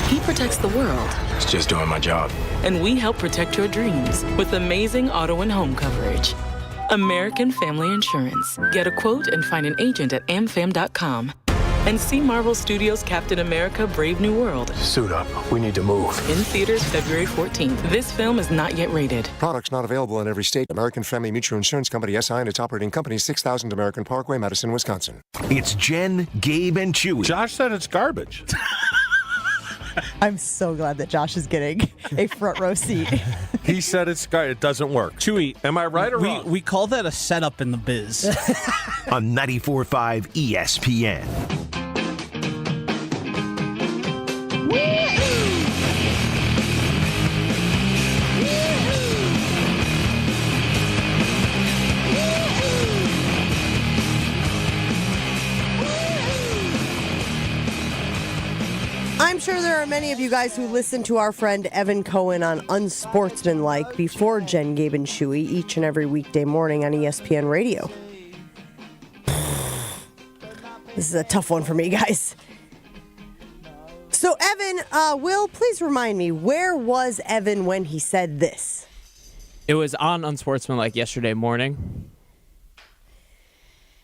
He protects the world. It's just doing my job. And we help protect your dreams with amazing auto and home coverage. American Family Insurance. Get a quote and find an agent at amfam.com. And see Marvel Studios' Captain America: Brave New World. Suit up. We need to move. In theaters February 14th. This film is not yet rated. Products not available in every state. American Family Mutual Insurance Company, SI, and its operating company, 6000 American Parkway, Madison, Wisconsin. It's Jen, Gabe, and Chewy. Josh said it's garbage. I'm so glad that Josh is getting a front row seat. He said it doesn't work. Chewy, am I right or wrong? We call that a setup in the biz. On 94.5 ESPN. I'm sure there are many of you guys who listen to our friend Evan Cohen on Unsportsmanlike before Jen, Gabe, and Chewy each and every weekday morning on ESPN Radio. This is a tough one for me, guys. So, Evan, Will, please remind me, where was Evan when he said this? It was on Unsportsmanlike yesterday morning.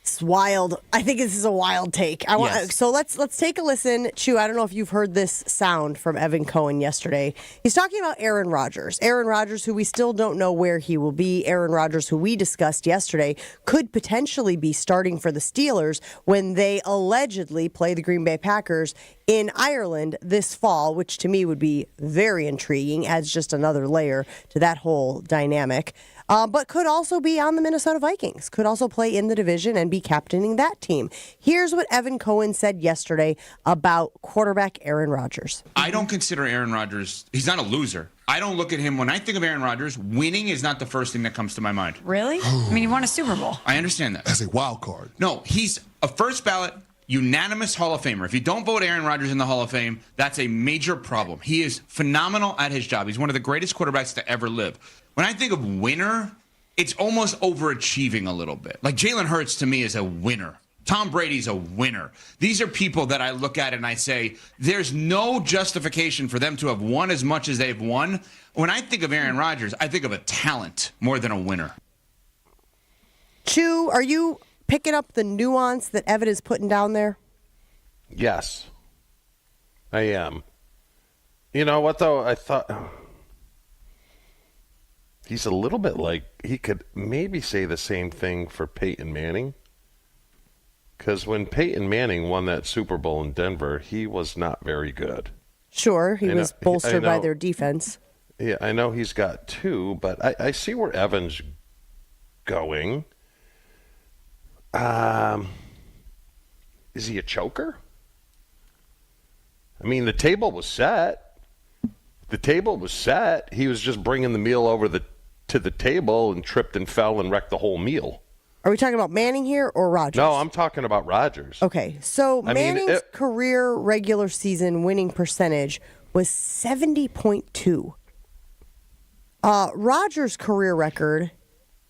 It's wild. I think this is a wild take. So let's take a listen. Chew, I don't know if you've heard this sound from Evan Cohen yesterday. He's talking about Aaron Rodgers. Aaron Rodgers, who we still don't know where he will be. Aaron Rodgers, who we discussed yesterday, could potentially be starting for the Steelers when they allegedly play the Green Bay Packers in Ireland this fall, which to me would be very intriguing, adds just another layer to that whole dynamic. but could also be on the Minnesota Vikings, could also play in the division and be captaining that team. Here's what Evan Cohen said yesterday about quarterback Aaron Rodgers. I don't consider Aaron Rodgers, he's not a loser. I don't look at him, when I think of Aaron Rodgers, winning is not the first thing that comes to my mind. Really? I mean, he won a Super Bowl. I understand that. That's a wild card. No, he's a first ballot, unanimous Hall of Famer. If you don't vote Aaron Rodgers in the Hall of Fame, that's a major problem. He is phenomenal at his job. He's one of the greatest quarterbacks to ever live. When I think of winner, it's almost overachieving a little bit. Like Jalen Hurts to me is a winner. Tom Brady's a winner. These are people that I look at and I say, there's no justification for them to have won as much as they've won. When I think of Aaron Rodgers, I think of a talent more than a winner. Chew, are you picking up the nuance that Evan is putting down there? Yes, I am. You know what, though? I thought he's a little bit like, he could maybe say the same thing for Peyton Manning. Because when Peyton Manning won that Super Bowl in Denver, he was not very good. Sure, he was bolstered by their defense. Yeah, I know he's got 2, but I see where Evan's going. Is he a choker? I mean, the table was set. He was just bringing the meal over to the table and tripped and fell and wrecked the whole meal. Are we talking about Manning here or Rodgers? No, I'm talking about Rodgers. Okay, so Manning's career regular season winning percentage was 70.2. Rodgers' career record,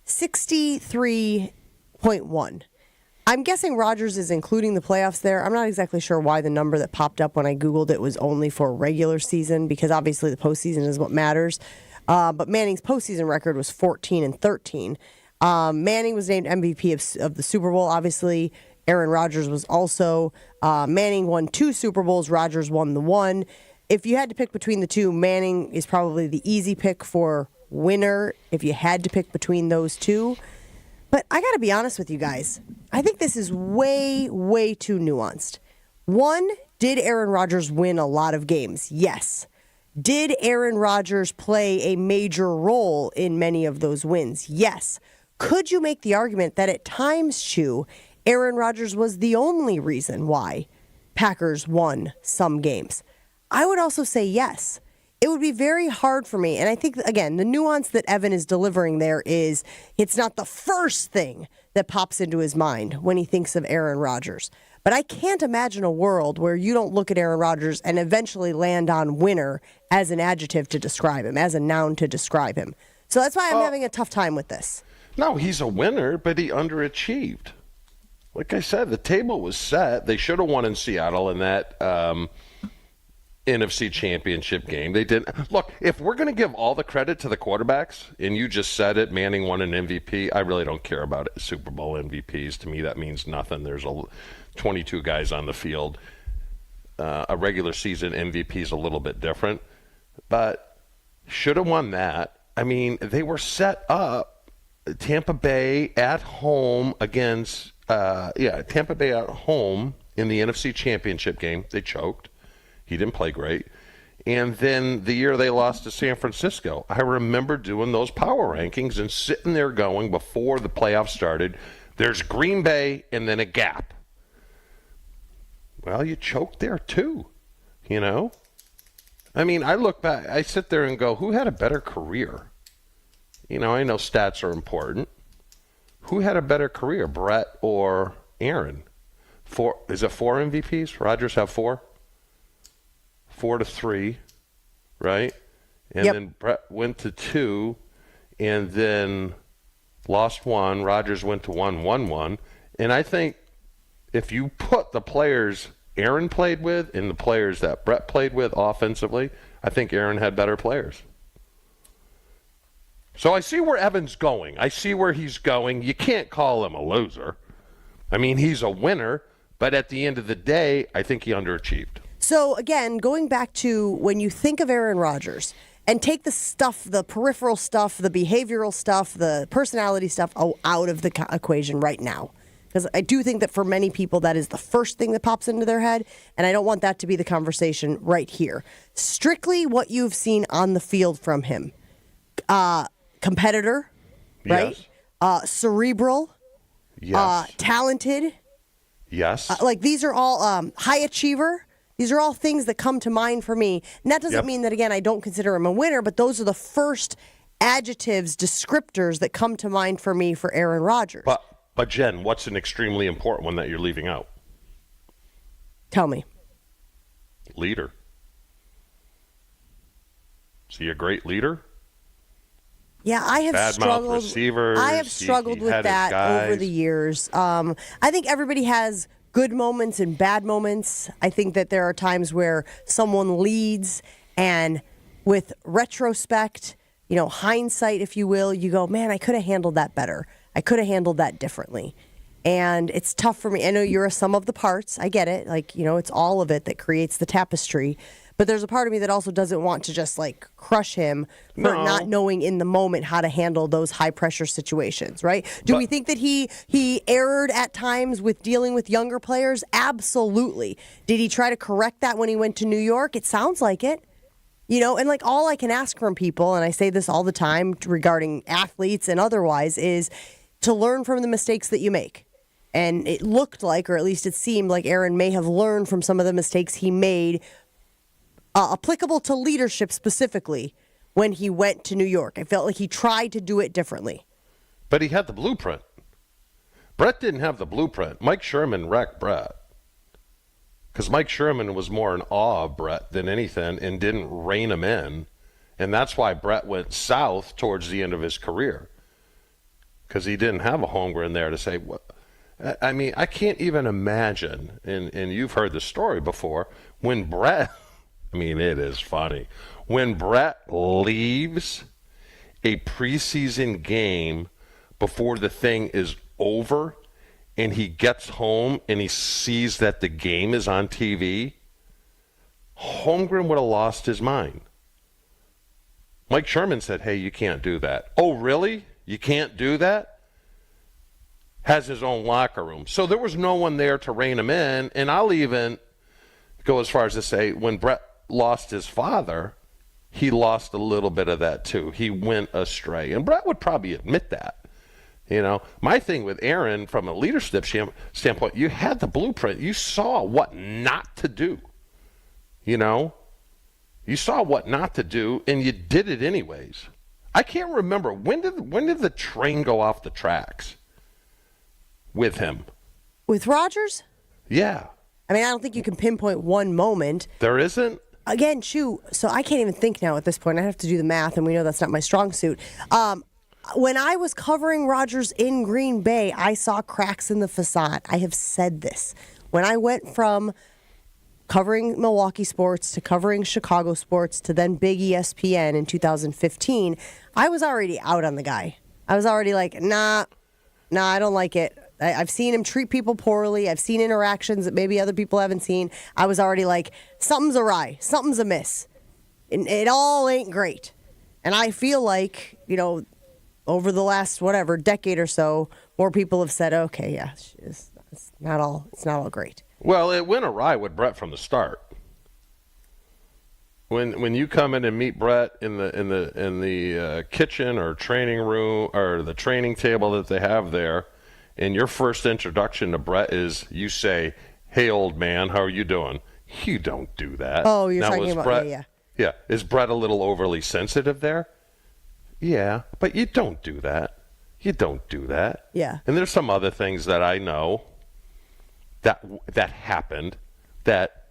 63.1. I'm guessing Rodgers is including the playoffs there. I'm not exactly sure why the number that popped up when I Googled it was only for regular season, because obviously the postseason is what matters. But Manning's postseason record was 14-13. Manning was named MVP of the Super Bowl, obviously. Aaron Rodgers was also. Manning won 2 Super Bowls. Rodgers won the 1. If you had to pick between the two, Manning is probably the easy pick for winner if you had to pick between those two. But I got to be honest with you guys. I think this is way, way too nuanced. 1, did Aaron Rodgers win a lot of games? Yes. Did Aaron Rodgers play a major role in many of those wins? Yes. Could you make the argument that at times, Chew, Aaron Rodgers was the only reason why Packers won some games? I would also say yes. It would be very hard for me. And I think, again, the nuance that Evan is delivering there is it's not the first thing that pops into his mind when he thinks of Aaron Rodgers. But I can't imagine a world where you don't look at Aaron Rodgers and eventually land on winner as an adjective to describe him, as a noun to describe him. So that's why I'm having a tough time with this. No, he's a winner, but he underachieved. Like I said, the table was set. They should have won in Seattle in that NFC Championship game. They didn't. Look, if we're going to give all the credit to the quarterbacks, and you just said it, Manning won an MVP, I really don't care about it. Super Bowl MVPs. To me, that means nothing. There's 22 guys on the field. A regular season MVP is a little bit different, but should have won that. I mean, they were set up. Tampa Bay at home against, Tampa Bay at home in the NFC Championship game. They choked. He didn't play great. And then the year they lost to San Francisco, I remember doing those power rankings and sitting there going before the playoffs started, there's Green Bay and then a gap. Well, you choked there too, you know? I mean, I look back, I sit there and go, who had a better career? You know, I know stats are important. Who had a better career, Brett or Aaron? Is it 4 MVPs? Rodgers have 4? 4 to 3, right? And then Brett went to 2, and then lost 1. Rodgers went to 1-1-1. And I think if you put the players Aaron played with and the players that Brett played with offensively, I think Aaron had better players. So I see where Evan's going. I see where he's going. You can't call him a loser. I mean, he's a winner, but at the end of the day, I think he underachieved. So, again, going back to when you think of Aaron Rodgers and take the stuff, the peripheral stuff, the behavioral stuff, the personality stuff out of the equation right now. Because I do think that for many people, that is the first thing that pops into their head, and I don't want that to be the conversation right here. Strictly what you've seen on the field from him. Competitor, right? Yes. Cerebral. Yes. Talented. Yes. These are all high achiever. These are all things that come to mind for me. And that doesn't mean that, again, I don't consider him a winner, but those are the first adjectives, descriptors that come to mind for me for Aaron Rodgers. But Jen, what's an extremely important one that you're leaving out? Tell me. Leader. Is he a great leader? Yeah, I have struggled. Receivers. I have struggled with that over the years. I think everybody has good moments and bad moments. I think that there are times where someone leads, and with retrospect, hindsight, if you will, you go, man, I could have handled that better. I could have handled that differently. And it's tough for me. I know you're a sum of the parts. I get it. It's all of it that creates the tapestry. But there's a part of me that also doesn't want to just crush him for not knowing in the moment how to handle those high pressure situations, right? Do we think that he erred at times with dealing with younger players? Absolutely. Did he try to correct that when he went to New York? It sounds like it. And all I can ask from people, and I say this all the time regarding athletes and otherwise, is to learn from the mistakes that you make. And it looked like, or at least it seemed like, Aaron may have learned from some of the mistakes he made applicable to leadership specifically when he went to New York. I felt like he tried to do it differently. But he had the blueprint. Brett didn't have the blueprint. Mike Sherman wrecked Brett. Because Mike Sherman was more in awe of Brett than anything and didn't rein him in. And that's why Brett went south towards the end of his career. Because he didn't have a Holmgren there to say, what? I mean, I can't even imagine, and you've heard the story before, when Brett, I mean, it is funny. When Brett leaves a preseason game before the thing is over and he gets home and he sees that the game is on TV, Holmgren would have lost his mind. Mike Sherman said, hey, you can't do that. Oh, really? You can't do that? Has his own locker room. So there was no one there to rein him in. And I'll even go as far as to say when Brett lost his father, he lost a little bit of that too. He went astray. And Brett would probably admit that. My thing with Aaron from a leadership standpoint, you had the blueprint. You saw what not to do. You saw what not to do, and you did it anyways. I can't remember. When did the train go off the tracks with him? With Rodgers? Yeah. I mean, I don't think you can pinpoint one moment. There isn't? Again, so I can't even think now at this point. I have to do the math, and we know that's not my strong suit. When I was covering Rodgers in Green Bay, I saw cracks in the facade. I have said this. When I went from covering Milwaukee sports to covering Chicago sports to then big ESPN in 2015, I was already out on the guy. I was already like, nah, I don't like it. I've seen him treat people poorly. I've seen interactions that maybe other people haven't seen. I was already like, something's awry. Something's amiss. It all ain't great. And I feel like, over the last, decade or so, more people have said, okay, yeah, it's not all great. Well, it went awry with Brett from the start. When you come in and meet Brett in the kitchen or training room or the training table that they have there, and your first introduction to Brett is you say, "Hey, old man, how are you doing?" You don't do that. Oh, you're talking about Brett, yeah. Yeah, is Brett a little overly sensitive there? Yeah, but you don't do that. You don't do that. Yeah. And there's some other things that I know that happened that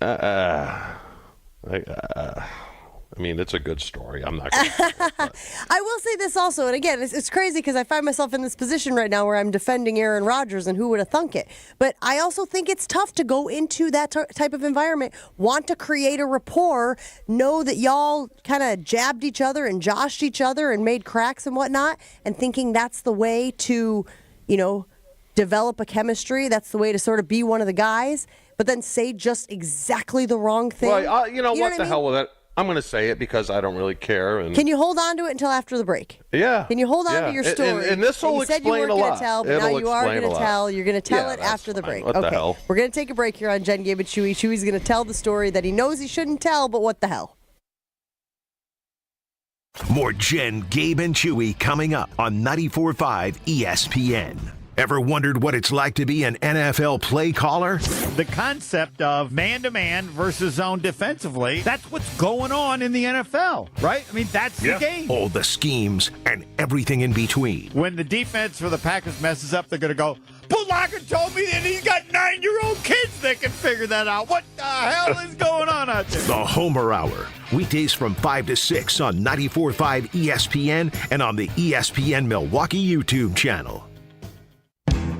I mean, it's a good story. I'm not going to I will say this also, and again, it's crazy because I find myself in this position right now where I'm defending Aaron Rodgers, and who would have thunk it? But I also think it's tough to go into that type of environment, want to create a rapport, know that y'all kind of jabbed each other and joshed each other and made cracks and whatnot, and thinking that's the way to, develop a chemistry, that's the way to sort of be one of the guys, but then say just exactly the wrong thing. Well, what the hell with that? I'm going to say it because I don't really care. And can you hold on to it until after the break? Yeah. Can you hold on to your story? And this will explain a lot. You said you weren't going to tell, but now you are going to tell. You're going to tell it after the break. What the hell? We're going to take a break here on Jen, Gabe, and Chewy. Chewy's going to tell the story that he knows he shouldn't tell, but what the hell? More Jen, Gabe, and Chewy coming up on 94.5 ESPN. Ever wondered what it's like to be an NFL play caller? The concept of man-to-man versus zone defensively, that's what's going on in the NFL, right? I mean, that's the game. All the schemes and everything in between. When the defense for the Packers messes up, they're going to go, but Locker told me that he's got 9-year-old kids that can figure that out. What the hell is going on out there? The Homer Hour. Weekdays from 5 to 6 on 94.5 ESPN and on the ESPN Milwaukee YouTube channel.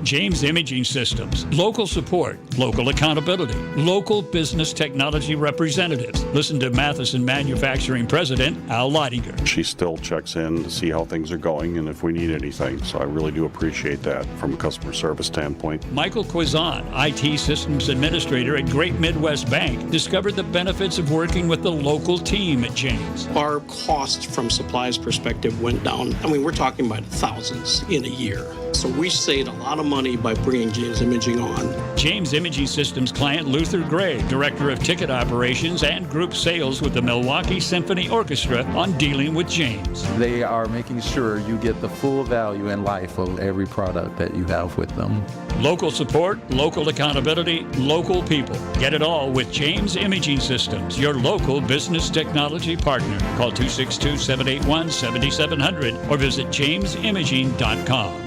James Imaging Systems. Local support, local accountability, local business technology representatives. Listen to Matheson Manufacturing President Al Leidinger. She still checks in to see how things are going and if we need anything. So I really do appreciate that from a customer service standpoint. Michael Quizan, IT Systems Administrator at Great Midwest Bank, discovered the benefits of working with the local team at James. Our cost from supplies perspective went down. I mean, we're talking about thousands in a year. So we saved a lot of money by bringing James Imaging on. James Imaging Systems client Luther Gray, Director of Ticket Operations and Group Sales with the Milwaukee Symphony Orchestra, on dealing with James. They are making sure you get the full value and life of every product that you have with them. Local support, local accountability, local people. Get it all with James Imaging Systems, your local business technology partner. Call 262-781-7700 or visit jamesimaging.com.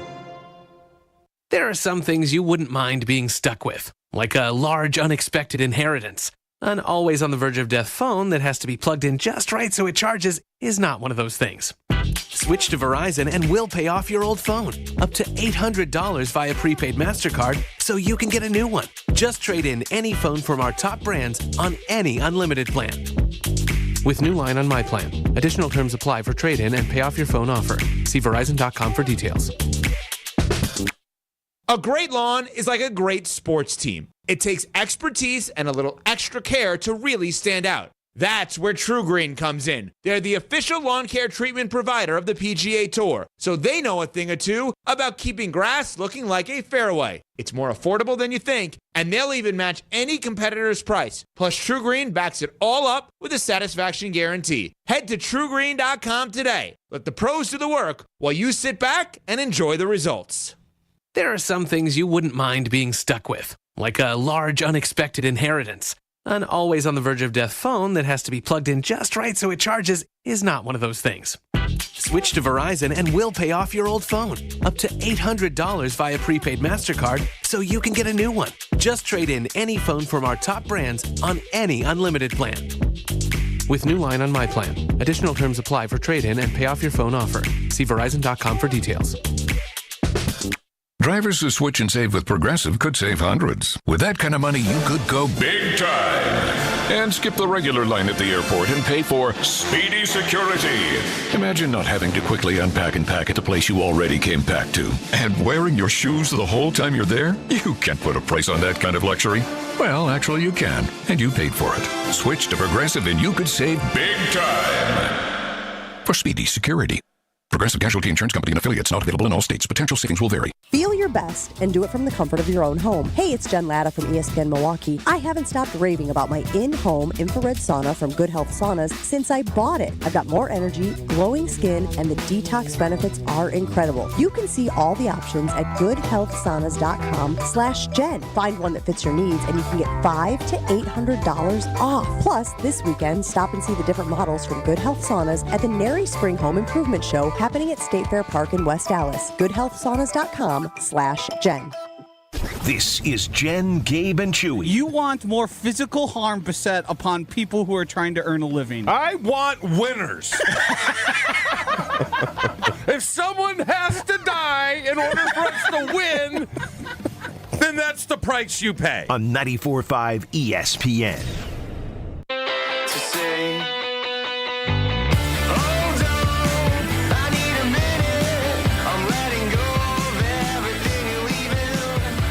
There are some things you wouldn't mind being stuck with, like a large unexpected inheritance. An always on the verge of death phone that has to be plugged in just right so it charges is not one of those things. Switch to Verizon and we'll pay off your old phone. Up to $800 via prepaid MasterCard so you can get a new one. Just trade in any phone from our top brands on any unlimited plan. With new line on my plan. Additional terms apply for trade-in and pay off your phone offer. See Verizon.com for details. A great lawn is like a great sports team. It takes expertise and a little extra care to really stand out. That's where True Green comes in. They're the official lawn care treatment provider of the PGA Tour, so they know a thing or two about keeping grass looking like a fairway. It's more affordable than you think, and they'll even match any competitor's price. Plus, True Green backs it all up with a satisfaction guarantee. Head to TrueGreen.com today. Let the pros do the work while you sit back and enjoy the results. There are some things you wouldn't mind being stuck with, like a large unexpected inheritance. An always on the verge of death phone that has to be plugged in just right so it charges is not one of those things. Switch to Verizon and we'll pay off your old phone. Up to $800 via prepaid MasterCard so you can get a new one. Just trade in any phone from our top brands on any unlimited plan. With new line on my plan. Additional terms apply for trade-in and pay off your phone offer. See Verizon.com for details. Drivers who switch and save with Progressive could save hundreds. With that kind of money, you could go big time and skip the regular line at the airport and pay for speedy security. Imagine not having to quickly unpack and pack at the place you already came packed to. And wearing your shoes the whole time you're there? You can't put a price on that kind of luxury. Well, actually you can, and you paid for it. Switch to Progressive and you could save big time for speedy security. Progressive Casualty Insurance Company and affiliates, not available in all states. Potential savings will vary. Feel your best and do it from the comfort of your own home. Hey, it's Jen Latta from ESPN Milwaukee. I haven't stopped raving about my in-home infrared sauna from Good Health Saunas since I bought it. I've got more energy, glowing skin, and the detox benefits are incredible. You can see all the options at goodhealthsaunas.com/Jen. Find one that fits your needs and you can get $500 to $800 off. Plus, this weekend, stop and see the different models from Good Health Saunas at the Nary Spring Home Improvement Show happening at State Fair Park in West Allis. goodhealthsaunas.com/Jen. This is Jen, Gabe, and Chewy. You want more physical harm beset upon people who are trying to earn a living. I want winners. If someone has to die in order for us to win, then that's the price you pay. On 94.5 ESPN. To say,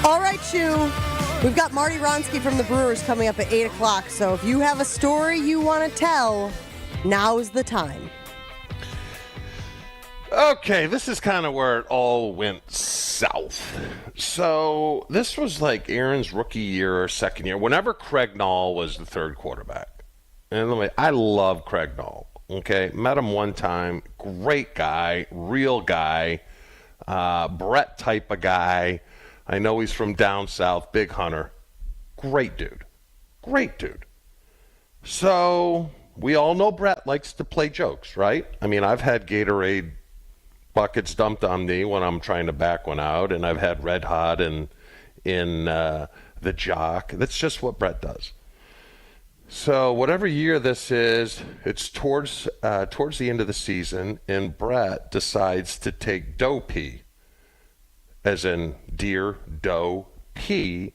All right, Chew. We've got Marti Wronski from the Brewers coming up at 8 o'clock. So if you have a story you want to tell, now's the time. Okay, this is kind of where it all went south. So this was like Aaron's rookie year or second year, whenever Craig Nall was the third quarterback. And I love Craig Nall. Okay, met him one time. Great guy, real guy, Brett type of guy. I know he's from down south, big hunter. Great dude. So we all know Brett likes to play jokes, right? I mean, I've had Gatorade buckets dumped on me when I'm trying to back one out, and I've had Red Hot in the Jock. That's just what Brett does. So whatever year this is, it's towards the end of the season, and Brett decides to take doe pee, as in deer, doe, pee,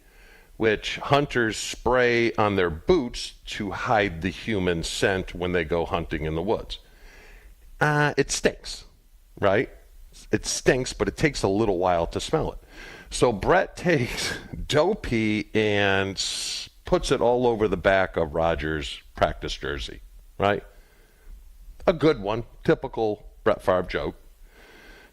which hunters spray on their boots to hide the human scent when they go hunting in the woods. It stinks, right? It stinks, but it takes a little while to smell it. So Brett takes doe pee and puts it all over the back of Rodgers' practice jersey, right? A good one, typical Brett Favre joke.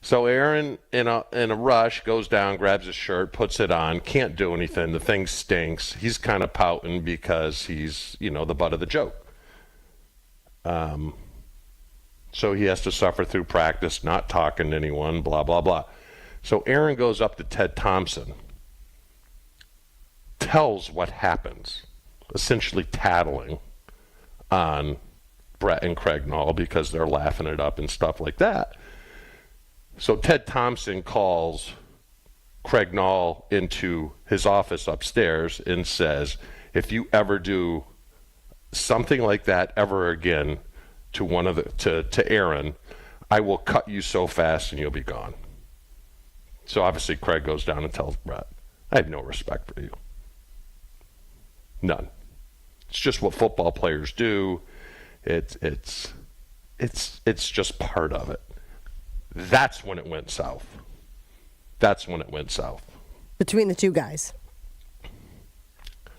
So Aaron, in a rush, goes down, grabs his shirt, puts it on, can't do anything. The thing stinks. He's kind of pouting because he's, the butt of the joke. So he has to suffer through practice, not talking to anyone, blah, blah, blah. So Aaron goes up to Ted Thompson, tells what happens, essentially tattling on Brett and Craig Nall because they're laughing it up and stuff like that. So Ted Thompson calls Craig Nall into his office upstairs and says, if you ever do something like that ever again to Aaron, I will cut you so fast and you'll be gone. So obviously Craig goes down and tells Brett, I have no respect for you. None. It's just what football players do. It's just part of it. That's when it went south. Between the two guys.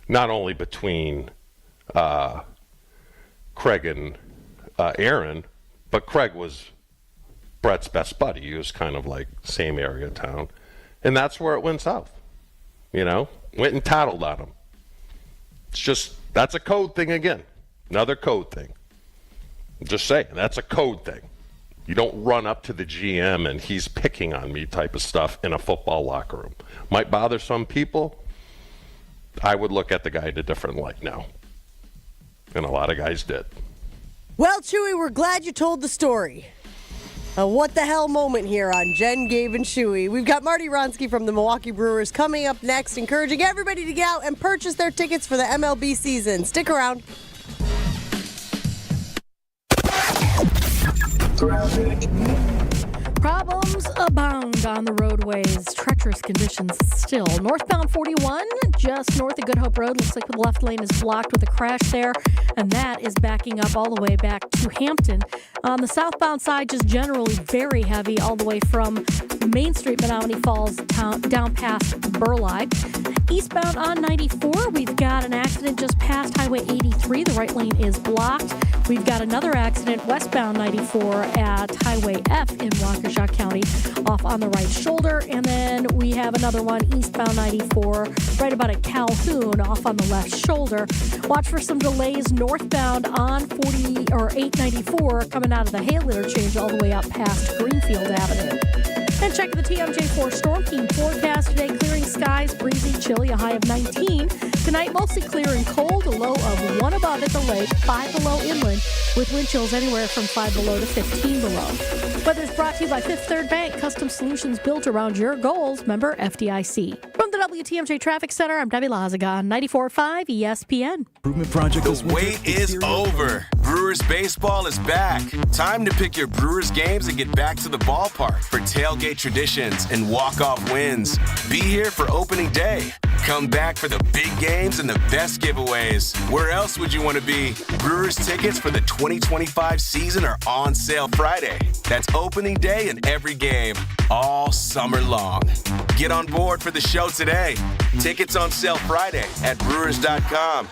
Not only between Craig and Aaron, but Craig was Brett's best buddy. He was kind of like same area of town. And that's where it went south. Went and tattled on him. That's a code thing again. Another code thing. I'm just saying, that's a code thing. You don't run up to the GM and he's picking on me type of stuff in a football locker room. Might bother some people. I would look at the guy in a different light now. And a lot of guys did. Well, Chewy, we're glad you told the story. A what the hell moment here on Jen, Gabe, and Chewy. We've got Marti Wronski from the Milwaukee Brewers coming up next, encouraging everybody to get out and purchase their tickets for the MLB season. Stick around. Problems abound on the roadways. Treacherous conditions still. Northbound 41, just north of Good Hope Road. Looks like the left lane is blocked with a crash there, and that is backing up all the way back to Hampton. On the southbound side, just generally very heavy all the way from Main Street, Menominee Falls, down past Burleigh. Eastbound on 94, we've got an accident just past Highway 83. The right lane is blocked. We've got another accident westbound 94 at Highway F in Waukesha County off on the right shoulder. And then we have another one eastbound 94 right about at Calhoun off on the left shoulder. Watch for some delays northbound on 894 coming out of the Hale interchange all the way up past Greenfield Avenue. And check the TMJ4 Storm Team forecast today. Clearing skies, breezy, chilly, a high of 19. Tonight, mostly clear and cold, a low of 1 above at the lake, 5 below inland, with wind chills anywhere from 5 below to 15 below. Weather is brought to you by Fifth Third Bank, custom solutions built around your goals. Member FDIC. From the WTMJ Traffic Center, I'm Debbie Lazaga on 94.5 ESPN. Improvement project. The wait is over. Brewers baseball is back. Time to pick your Brewers games and get back to the ballpark for tailgate traditions and walk-off wins. Be here for opening day. Come back for the big games and the best giveaways. Where else would you want to be? Brewers tickets for the 2025 season are on sale Friday. That's opening day and every game, all summer long. Get on board for the show today. Tickets on sale Friday at Brewers.com.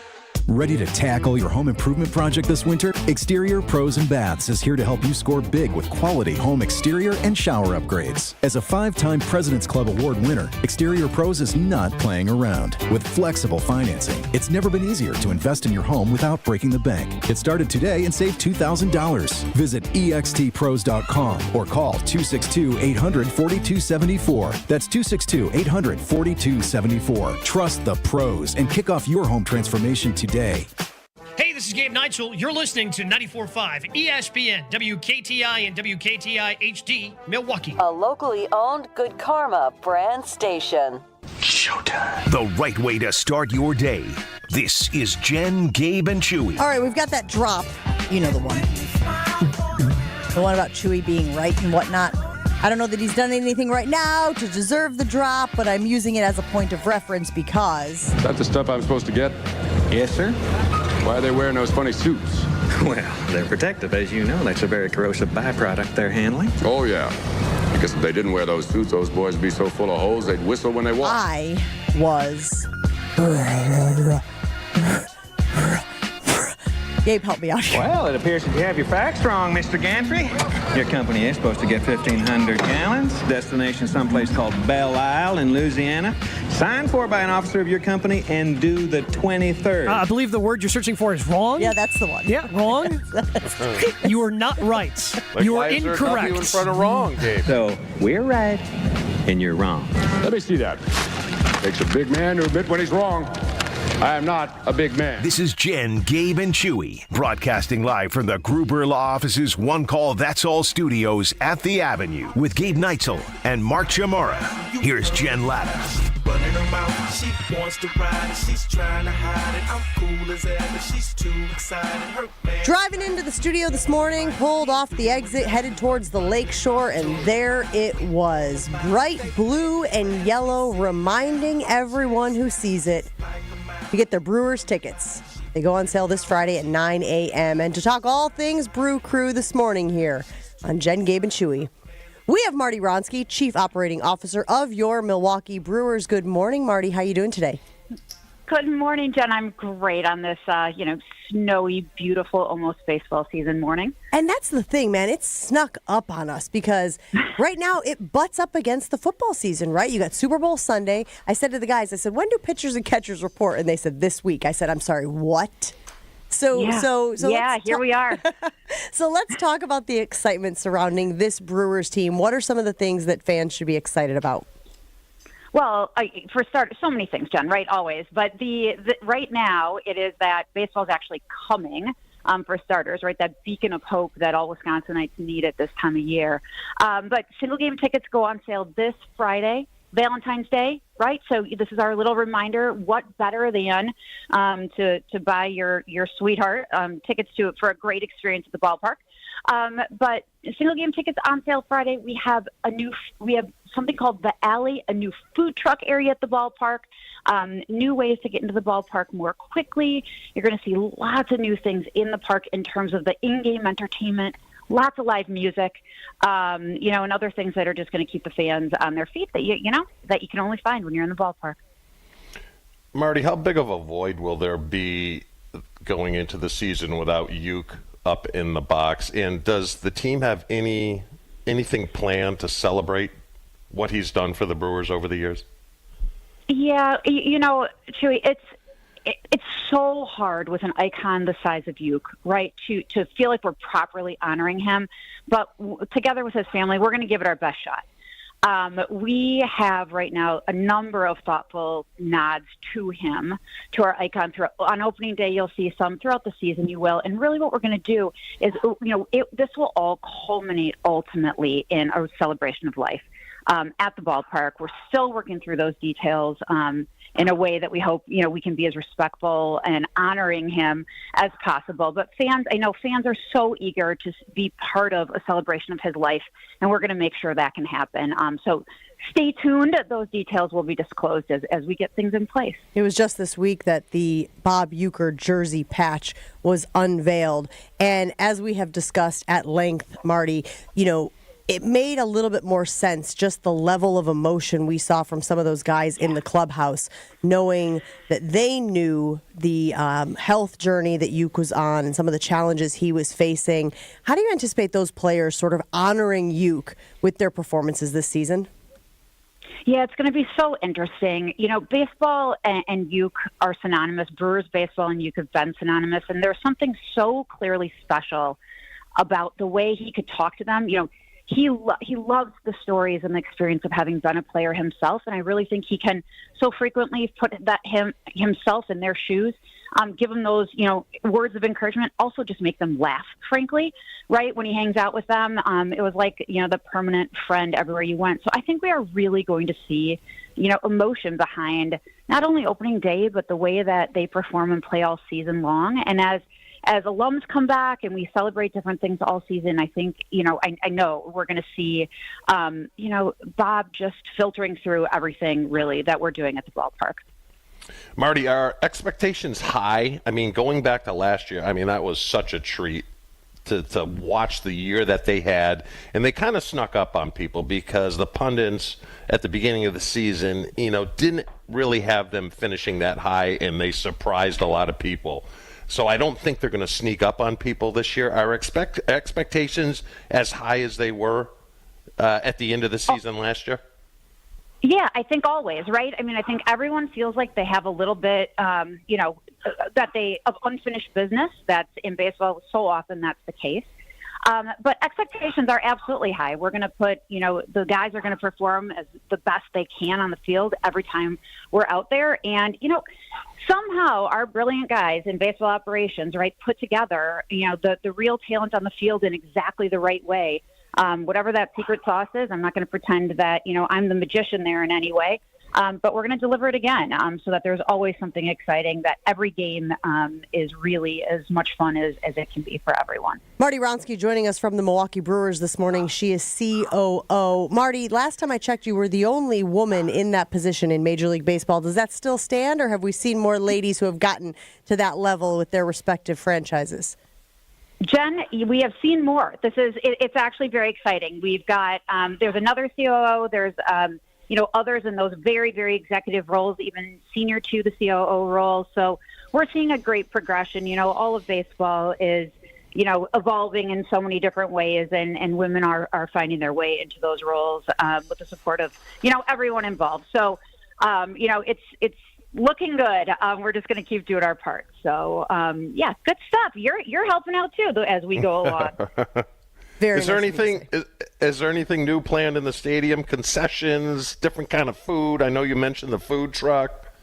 Ready to tackle your home improvement project this winter? Exterior Pros and Baths is here to help you score big with quality home exterior and shower upgrades. As a 5-time President's Club Award winner, Exterior Pros is not playing around. With flexible financing, it's never been easier to invest in your home without breaking the bank. Get started today and save $2,000. Visit extpros.com or call 262-800-4274. That's 262-800-4274. Trust the pros and kick off your home transformation today. Hey, this is Gabe Neitzel. You're listening to 94.5 ESPN, WKTI and WKTI HD, Milwaukee. A locally owned Good Karma brand station. Showtime. The right way to start your day. This is Jen, Gabe, and Chewy. All right, we've got that drop. You know the one. The one about Chewy being right and whatnot. I don't know that he's done anything right now to deserve the drop, but I'm using it as a point of reference because... Is that the stuff I'm supposed to get? Yes, sir. Why are they wearing those funny suits? Well, they're protective, as you know. That's a very corrosive byproduct they're handling. Oh, yeah. I guess if they didn't wear those suits, those boys would be so full of holes they'd whistle when they walk. I was... Gabe, help me out here. Well, it appears that you have your facts wrong, Mr. Gantry. Your company is supposed to get 1,500 gallons. Destination someplace called Belle Isle in Louisiana. Signed for by an officer of your company and due the 23rd. I believe the word you're searching for is wrong. Yeah, that's the one. Yeah, wrong. You are not right. Like, you are why is there a incorrect. W in front of wrong, Gabe? So, we're right and you're wrong. Let me see that. Takes a big man to admit when he's wrong. I am not a big man. This is Jen, Gabe, and Chewy, broadcasting live from the Gruber Law Office's One Call That's All studios at the Avenue with Gabe Neitzel and Mark Chamara. Here's Jen Latta. Running her mouth, she wants to ride, she's trying to hide it. I'm cool as ever, she's too excited. Her man. Driving into the studio this morning, pulled off the exit, headed towards the lake shore, and there it was. Bright blue and yellow, reminding everyone who sees it to get their Brewers tickets. They go on sale this Friday at 9 a.m. And to talk all things Brew Crew this morning here on Jen, Gabe, and Chewy, we have Marti Wronski, Chief Operating Officer of your Milwaukee Brewers. Good morning, Marty. How you doing today? Good morning, Jen. I'm great on this, snowy, beautiful, almost baseball season morning. And that's the thing, man. It snuck up on us because right now it butts up against the football season, right? You got Super Bowl Sunday. I said to the guys, I said, when do pitchers and catchers report? And they said, this week. I said, I'm sorry, what? So here we are. So let's talk about the excitement surrounding this Brewers team. What are some of the things that fans should be excited about? Well, for start, so many things, Jen, right? Always. But the right now, it is that baseball is actually coming for starters, right? That beacon of hope that all Wisconsinites need at this time of year. But single game tickets go on sale this Friday, Valentine's Day, right? So this is our little reminder. What better than to buy your sweetheart tickets for a great experience at the ballpark? But single game tickets on sale Friday. We have something called the Alley, a new food truck area at the ballpark. New ways to get into the ballpark more quickly. You're going to see lots of new things in the park in terms of the in-game entertainment. Lots of live music, and other things that are just going to keep the fans on their feet that you can only find when you're in the ballpark. Marty, how big of a void will there be going into the season without Uke up in the box? And does the team have anything planned to celebrate what he's done for the Brewers over the years? Yeah, Chewy, it's so hard with an icon the size of Uke, right, to feel like we're properly honoring him. But together with his family, we're going to give it our best shot. We have right now a number of thoughtful nods to him, to our icon. On opening day, you'll see some. Throughout the season, you will. And really what we're going to do is, this will all culminate ultimately in a celebration of life at the ballpark. We're still working through those details in a way that we hope, we can be as respectful and honoring him as possible. But I know fans are so eager to be part of a celebration of his life, and we're going to make sure that can happen. So stay tuned. Those details will be disclosed as we get things in place. It was just this week that the Bob Uecker jersey patch was unveiled. And as we have discussed at length, Marty, it made a little bit more sense, just the level of emotion we saw from some of those guys in the clubhouse, knowing that they knew the health journey that Uke was on and some of the challenges he was facing. How do you anticipate those players sort of honoring Uke with their performances this season? Yeah, it's going to be so interesting. You know, baseball and Uke are synonymous. Brewers baseball and Uke have been synonymous, and there's something so clearly special about the way he could talk to them. You know, he loves the stories and the experience of having been a player himself, and I really think he can so frequently put himself in their shoes, give them those, words of encouragement, also just make them laugh, frankly, right? When he hangs out with them, it was like, the permanent friend everywhere you went. So I think we are really going to see, emotion behind not only opening day, but the way that they perform and play all season long. And as alums come back and we celebrate different things all season, I think, I know we're going to see, Bob just filtering through everything really that we're doing at the ballpark. Marti, are expectations high? I mean, going back to last year, that was such a treat to watch the year that they had. And they kind of snuck up on people because the pundits at the beginning of the season, didn't really have them finishing that high, and they surprised a lot of people. So I don't think they're going to sneak up on people this year. Are expectations as high as they were at the end of the season last year? Yeah, I think always, right? I think everyone feels like they have a little bit, of unfinished business. That's in baseball. So often that's the case. But expectations are absolutely high. We're going to put, the guys are going to perform as the best they can on the field every time we're out there. And, somehow our brilliant guys in baseball operations, right, put together, the real talent on the field in exactly the right way. Whatever that secret sauce is, I'm not going to pretend that, I'm the magician there in any way. But we're going to deliver it again so that there's always something exciting, that every game is really as much fun as it can be for everyone. Marti Wronski joining us from the Milwaukee Brewers this morning. She is COO. Marti, last time I checked, you were the only woman in that position in Major League Baseball. Does that still stand, or have we seen more ladies who have gotten to that level with their respective franchises? Jen, we have seen more. It's actually very exciting. We've got, there's another COO, there's, others in those very, very executive roles, even senior to the COO role. So we're seeing a great progression. All of baseball is, evolving in so many different ways, and women are finding their way into those roles with the support of, everyone involved. So, it's looking good. We're just going to keep doing our part. So, good stuff. You're helping out too as we go along. Is there anything new planned in the stadium? Concessions, different kind of food? I know you mentioned the food truck.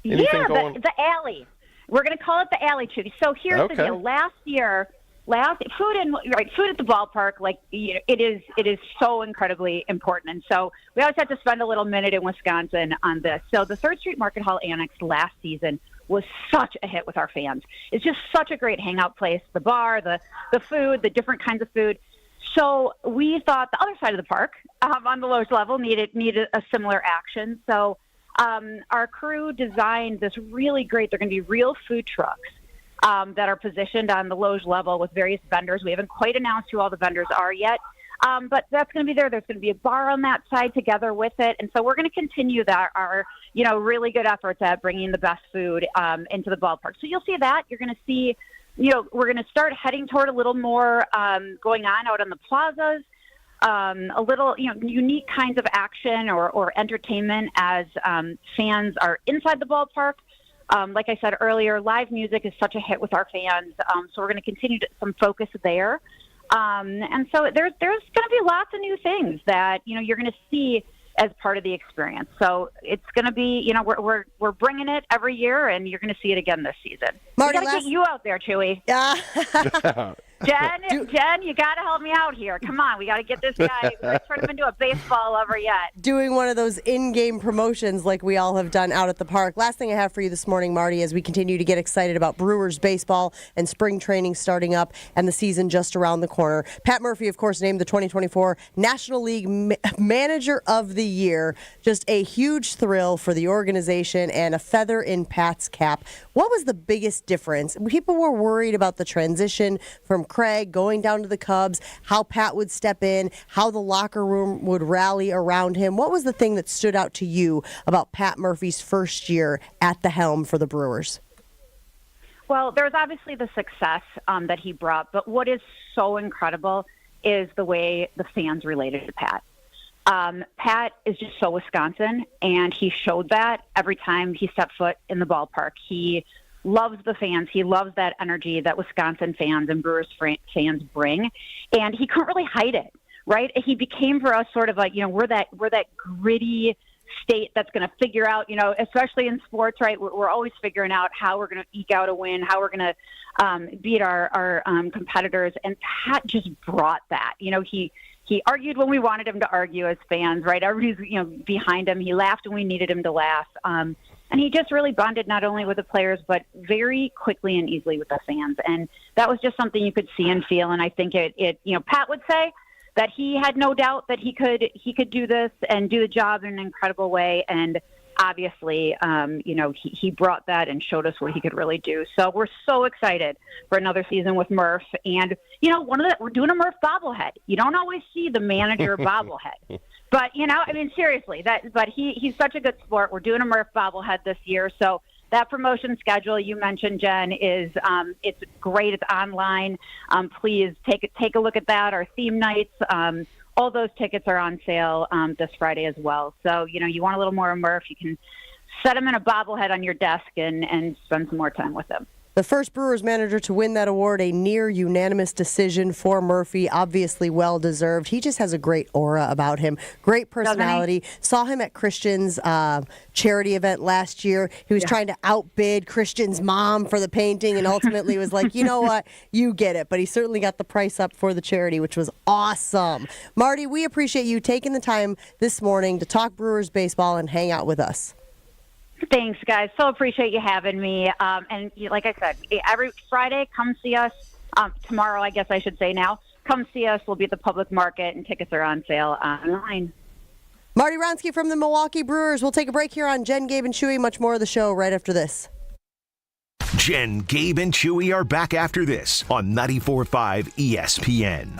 Anything going? The alley. We're going to call it the alley, Chewy. So here's the deal. Last year, food at the ballpark, it is so incredibly important. And so we always had to spend a little minute in Wisconsin on this. So the 3rd Street Market Hall Annex last season was such a hit with our fans. It's just such a great hangout place. The bar, the food, the different kinds of food. So we thought the other side of the park on the Loge level needed a similar action. So our crew designed this really great, they're going to be real food trucks that are positioned on the Loge level with various vendors. We haven't quite announced who all the vendors are yet. But that's going to be there. There's going to be a bar on that side together with it. And so we're going to continue our really good efforts at bringing the best food into the ballpark. So you'll see that. You're going to see, we're going to start heading toward a little more going on out on the plazas, a little, unique kinds of action or entertainment as fans are inside the ballpark. Like I said earlier, live music is such a hit with our fans. So we're going to continue some focus there. And so there's going to be lots of new things that, you're going to see as part of the experience. So it's going to be, we're bringing it every year, and you're going to see it again this season. Marti, we got to get you out there, Chewy. Jen, you got to help me out here. Come on, we got to get this guy. Let's turn him into a baseball lover yet. Doing one of those in-game promotions like we all have done out at the park. Last thing I have for you this morning, Marti, as we continue to get excited about Brewers baseball and spring training starting up and the season just around the corner. Pat Murphy, of course, named the 2024 National League Manager of the Year. Just a huge thrill for the organization and a feather in Pat's cap. What was the biggest difference? People were worried about the transition from Craig, going down to the Cubs, how Pat would step in, how the locker room would rally around him. What was the thing that stood out to you about Pat Murphy's first year at the helm for the Brewers? Well, there's obviously the success that he brought, but what is so incredible is the way the fans related to Pat. Pat is just so Wisconsin, and he showed that every time he stepped foot in the ballpark. He loves the fans. He loves that energy that Wisconsin fans and Brewers fans bring, and he couldn't really hide it, right? He became for us sort of like, we're that gritty state that's going to figure out, especially in sports, right? We're always figuring out how we're going to eke out a win, how we're going to beat our competitors. And Pat just brought that. He argued when we wanted him to argue as fans, right? Everybody's, behind him. He laughed when we needed him to laugh. And he just really bonded not only with the players, but very quickly and easily with the fans. And that was just something you could see and feel. And I think Pat would say that he had no doubt that he could do this and do the job in an incredible way. And obviously, he brought that and showed us what he could really do. So we're so excited for another season with Murph. And, we're doing a Murph bobblehead. You don't always see the manager bobblehead. But, seriously, but he's such a good sport. We're doing a Murph bobblehead this year. So that promotion schedule you mentioned, Jen, is it's great. It's online. Please take a look at that. Our theme nights, all those tickets are on sale this Friday as well. So, you want a little more of Murph, you can set him in a bobblehead on your desk and spend some more time with him. The first Brewers manager to win that award, a near unanimous decision for Murphy, obviously well-deserved. He just has a great aura about him, great personality. Saw him at Christian's charity event last year. He was trying to outbid Christian's mom for the painting and ultimately was like, you know what, you get it. But he certainly got the price up for the charity, which was awesome. Marty, we appreciate you taking the time this morning to talk Brewers baseball and hang out with us. Thanks, guys. So appreciate you having me. And like I said, every Friday, come see us. Tomorrow, I guess I should say now. Come see us. We'll be at the public market, and tickets are on sale online. Marty Wronski from the Milwaukee Brewers. We'll take a break here on Jen, Gabe, and Chewy. Much more of the show right after this. Jen, Gabe, and Chewy are back after this on 94.5 ESPN.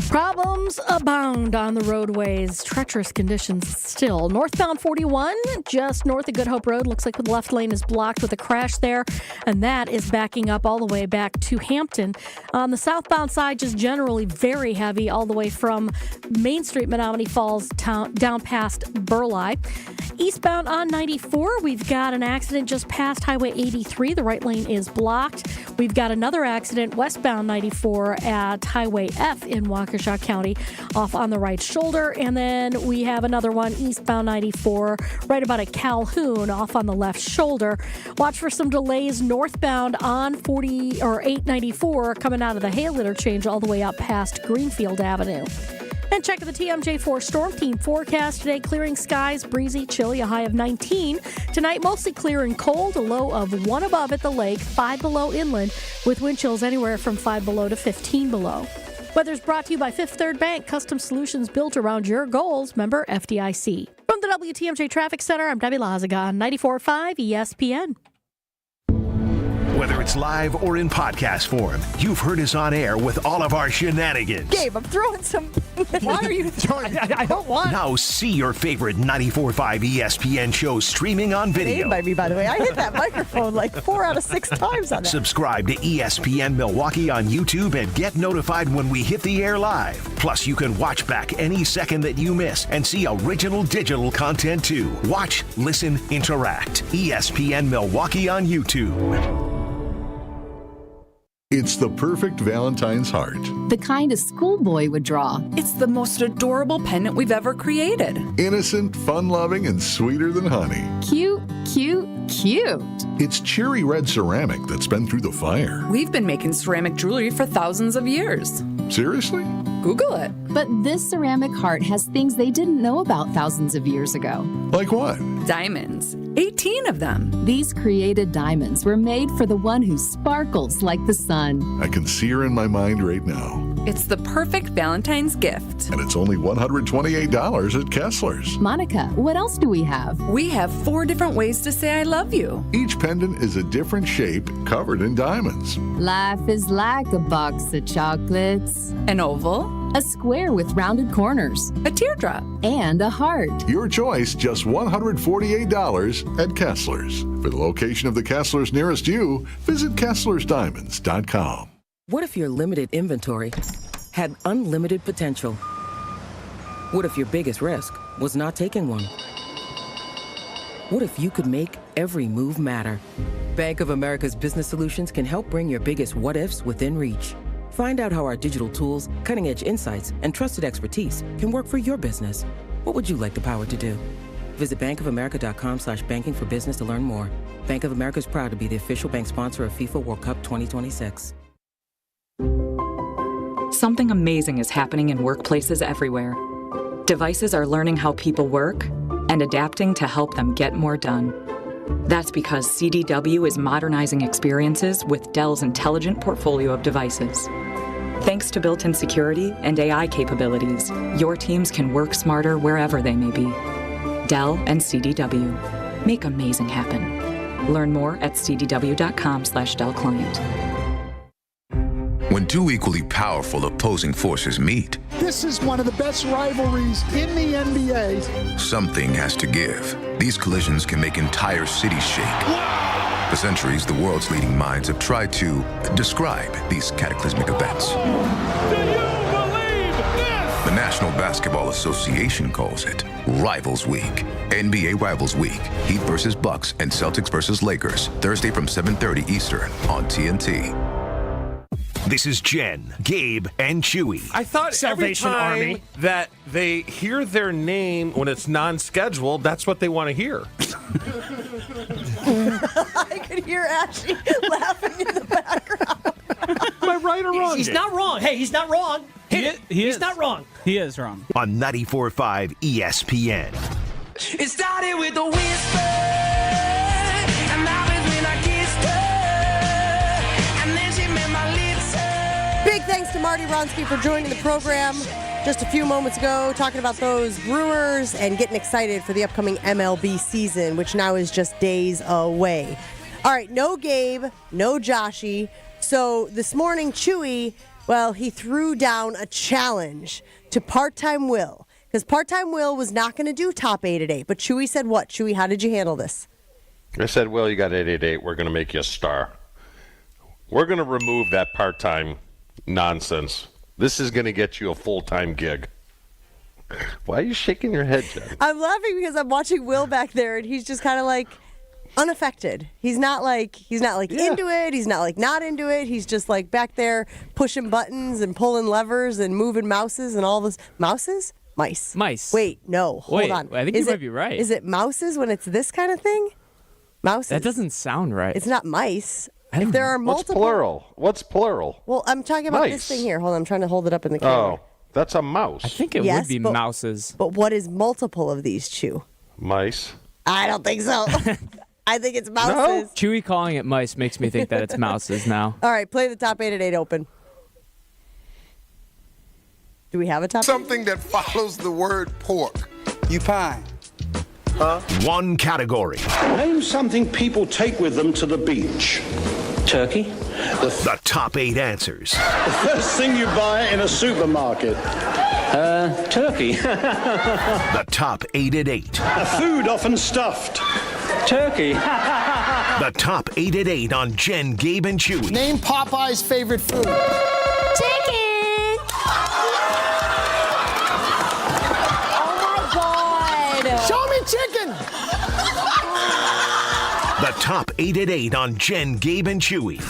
Problems abound on the roadways. Treacherous conditions still. Northbound 41, just north of Good Hope Road. Looks like the left lane is blocked with a crash there, and that is backing up all the way back to Hampton. On the southbound side, just generally very heavy all the way from Main Street, Menominee Falls, down past Burleigh. Eastbound on 94, we've got an accident just past Highway 83. The right lane is blocked. We've got another accident westbound 94 at Highway F in Waukesha County, off on the right shoulder. And then we have another one eastbound 94 right about at Calhoun, off on the left shoulder. Watch for some delays northbound on 894 coming out of the Hale interchange all the way up past Greenfield Avenue. And check the TMJ4 Storm Team forecast today. Clearing skies, breezy, chilly, a high of 19. Tonight, mostly clear and cold, a low of 1 above at the lake, 5 below inland, with wind chills anywhere from 5 below to 15 below. Weather's brought to you by Fifth Third Bank, custom solutions built around your goals. Member FDIC. From the WTMJ Traffic Center, I'm Debbie Lazaga on 94.5 ESPN. Whether it's live or in podcast form, you've heard us on air with all of our shenanigans. Gabe, I'm throwing some... Why are you throwing... I don't want... Now see your favorite 94.5 ESPN shows streaming on video. By me, by the way. I hit that microphone like 4 out of 6 times on that. Subscribe to ESPN Milwaukee on YouTube and get notified when we hit the air live. Plus, you can watch back any second that you miss and see original digital content too. Watch, listen, interact. ESPN Milwaukee on YouTube. It's the perfect Valentine's heart. The kind a schoolboy would draw. It's the most adorable pendant we've ever created. Innocent, fun-loving, and sweeter than honey. Cute, cute, cute. It's cherry red ceramic that's been through the fire. We've been making ceramic jewelry for thousands of years. Seriously? Google it. But this ceramic heart has things they didn't know about thousands of years ago. Like what? Diamonds. 18 of them. These created diamonds were made for the one who sparkles like the sun. I can see her in my mind right now. It's the perfect Valentine's gift. And it's only $128 at Kessler's. Monica, what else do we have? We have 4 different ways to say I love you. Each pendant is a different shape covered in diamonds. Life is like a box of chocolates. An oval. A square with rounded corners. A teardrop. And a heart. Your choice, just $148 at Kessler's. For the location of the Kessler's nearest you, visit KesslersDiamonds.com. What if your limited inventory had unlimited potential? What if your biggest risk was not taking one? What if you could make every move matter? Bank of America's Business Solutions can help bring your biggest what-ifs within reach. Find out how our digital tools, cutting-edge insights, and trusted expertise can work for your business. What would you like the power to do? Visit bankofamerica.com/banking for business to learn more. Bank of America is proud to be the official bank sponsor of FIFA World Cup 2026. Something amazing is happening in workplaces everywhere. Devices are learning how people work and adapting to help them get more done. That's because CDW is modernizing experiences with Dell's intelligent portfolio of devices. Thanks to built-in security and AI capabilities, your teams can work smarter wherever they may be. Dell and CDW. Make amazing happen. Learn more at cdw.com/Dell Client. When two equally powerful opposing forces meet, this is one of the best rivalries in the NBA. Something has to give. These collisions can make entire cities shake. For centuries, the world's leading minds have tried to describe these cataclysmic events. Do you believe this? The National Basketball Association calls it Rivals Week. NBA Rivals Week. Heat versus Bucks and Celtics versus Lakers. Thursday from 7:30 Eastern on TNT. This is Jen, Gabe, and Chewy. I thought Salvation every time Army. that they hear their name when it's non-scheduled, that's what they want to hear. I could hear Ashley laughing in the background. Am I right or wrong? He's Gabe? not wrong. Hey, he's not wrong. He's not wrong. He is wrong. On 94.5 ESPN. It started with a whisper, and that was when I kissed her, and then she met my lips. Big thanks to Marti Wronski for joining the program just a few moments ago, talking about those Brewers and getting excited for the upcoming MLB season, which now is just days away. All right, no Gabe, no Joshy. So this morning, Chewy, well, he threw down a challenge to Part-Time Will, because Part-Time Will was not going to do top 8 at 8. But Chewy said what? Chewy, how did you handle this? I said, well, you got 888. We're going to make you a star. We're going to remove that part-time nonsense. This is going to get you a full-time gig. Why are you shaking your head, Jen? I'm laughing because I'm watching Will back there, and he's just kind of like unaffected. He's not like into it. He's not like not into it. He's just like back there pushing buttons and pulling levers and moving mouses and all this. Mouses? Mice. Wait, no. Hold on. I think you might be right. Is it mouses when it's this kind of thing? Mouses. That doesn't sound right. It's not mice. If there are multiple. What's plural? Well, I'm talking about Mice. this thing here. Hold on. I'm trying to hold it up in the camera. Oh, that's a mouse. I think it would be mouses. But what is multiple of these, Chew? Mice. I don't think so. I think it's mouses. Chewy calling it mice makes me think that it's mouses now. All right, play the top 8 at 8 open. Do we have a top? Something that follows the word pork. You pine. Huh? One category. Name something people take with them to the beach. Turkey. The top 8 answers. The first thing you buy in a supermarket. Turkey. The top 8 at 8. A food often stuffed. Turkey. The top 8 at 8 on Jen, Gabe, and Chewy. Name Popeye's favorite food. Chicken. Oh my God. Show me chicken. The top 8 at 8 on Jen, Gabe, and Chewy.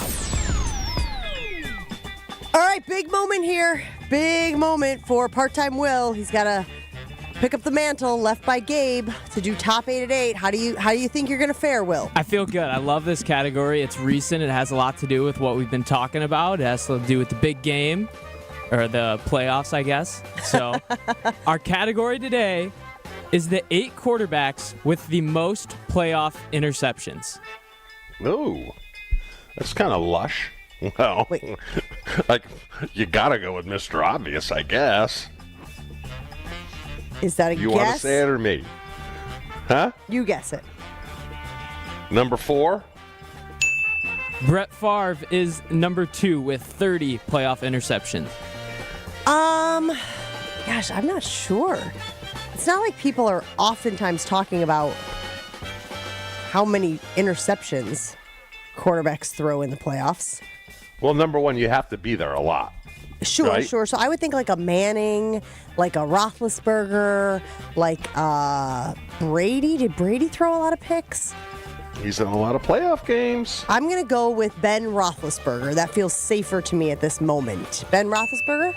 All right, big moment here. Big moment for Part-Time Will. He's got to pick up the mantle left by Gabe to do top 8 at 8. How do you think you're going to fare, Will? I feel good. I love this category. It's recent. It has a lot to do with what we've been talking about. It has to do with the big game, or the playoffs, I guess. So our category today is the 8 quarterbacks with the most playoff interceptions. Ooh, that's kind of lush. Well, Like, you got to go with Mr. Obvious, I guess. Is that a You guess? want to say it or me? Huh? You guess it. Number 4? Brett Favre is number 2 with 30 playoff interceptions. Gosh, I'm not sure. It's not like people are oftentimes talking about how many interceptions quarterbacks throw in the playoffs. Well, number 1, you have to be there a lot. Sure, right? sure. So I would think like a Manning, like a Roethlisberger, like Brady. Did Brady throw a lot of picks? He's in a lot of playoff games. I'm going to go with Ben Roethlisberger. That feels safer to me at this moment. Ben Roethlisberger?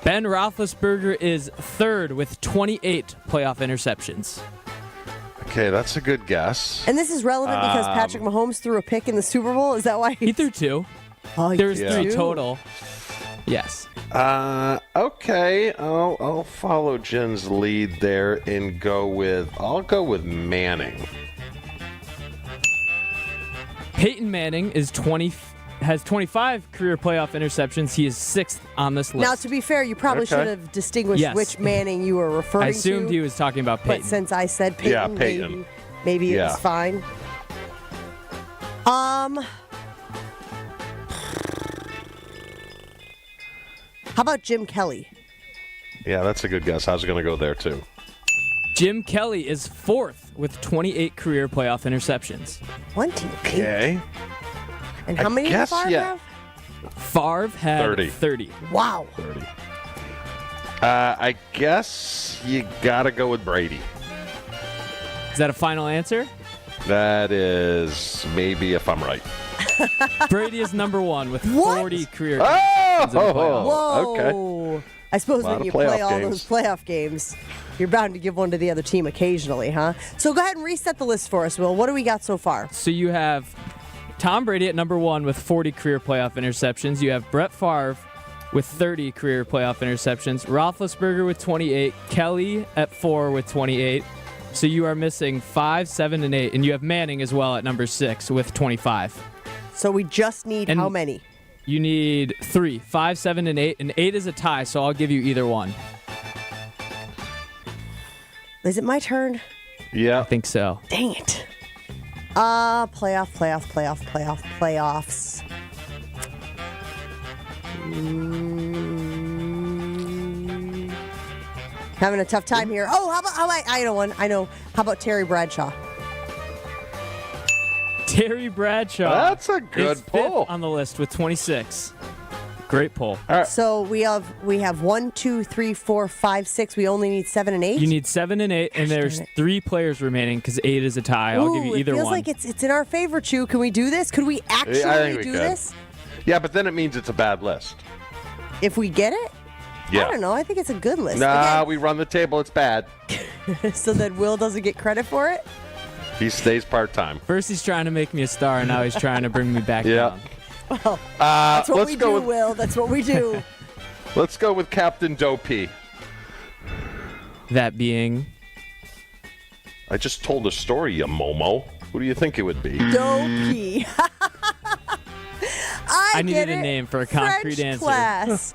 Ben Roethlisberger is 3rd with 28 playoff interceptions. Okay, that's a good guess. And this is relevant because Patrick Mahomes threw a pick in the Super Bowl. Is that why? He threw 2. Oh, There's 3 total. Yes. Okay. I'll follow Jen's lead there and I'll go with Manning. Peyton Manning has 25 career playoff interceptions. He is 6th on this list. Now, to be fair, you probably should have distinguished which Manning you were referring to. I assumed he was talking about Peyton. But since I said Peyton, Peyton. maybe it was fine. How about Jim Kelly? Yeah, that's a good guess. I was going to go there, too. Jim Kelly is 4th with 28 career playoff interceptions. 28? Okay. And how many did Favre have? Favre had 30. Wow. 30. I guess you got to go with Brady. Is that a final answer? That is maybe if I'm right. Brady is number 1 with 40 career interceptions in the playoffs. Whoa. Okay. I suppose Lot when of you play playoff all games. those playoff games, you're bound to give one to the other team occasionally, huh? So go ahead and reset the list for us, Will. What do we got so far? So you have Tom Brady at number 1 with 40 career playoff interceptions. You have Brett Favre with 30 career playoff interceptions. Roethlisberger with 28. Kelly at 4 with 28. So you are missing 5, 7, and 8. And you have Manning as well at number 6 with 25. So we just need how many? You need 3, 5, 7, and 8. And 8 is a tie, so I'll give you either one. Is it my turn? Yeah. I think so. Dang it. Playoffs. Having a tough time here. Oh, I know one. I know. How about Terry Bradshaw? Terry Bradshaw. That's a good is pull. 5th on the list with 26. Great pull. All right. So we have 1, 2, 3, 4, 5, 6. We only need 7 and 8. You need 7 and 8, and there's 3 players remaining because 8 is a tie. I'll give you either it feels one. like it's in our favor, Chew. Can we do this? Could we actually I think we do could. this? Yeah, but then it means it's a bad list. If we get it? Yeah. I don't know. I think it's a good list. Nah, we run the table. It's bad. So that Will doesn't get credit for it? He stays part-time. First he's trying to make me a star, and now he's trying to bring me back Yeah. down. Well, that's what let's we go do, with- Will. That's what we do. Let's go with Captain Dopey. That being? I just told a story, you Momo. Who do you think it would be? Dopey. I needed a name for a concrete French answer. class.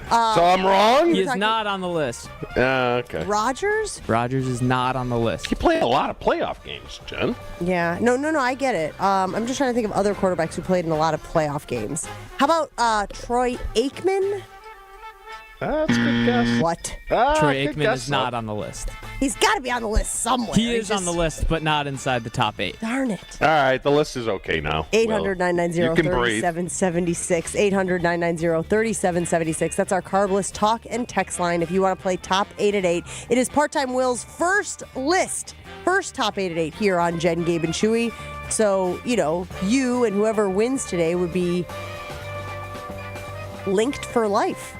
So I'm wrong? He is not on the list. Okay. Rodgers? Rodgers is not on the list. He played a lot of playoff games, Jen. Yeah. No, I get it. I'm just trying to think of other quarterbacks who played in a lot of playoff games. How about Troy Aikman? That's a good guess. What? Troy Aikman is not on the list. He's got to be on the list somewhere. He is on the list, but not inside the top 8. Darn it. All right, the list is okay now. 800-990-3776. 800-990-3776. That's our Carb List talk and text line if you want to play Top 8 at 8. It is Part-Time Will's first Top 8 at 8 here on Jen, Gabe, and Chewy. So, you and whoever wins today would be linked for life.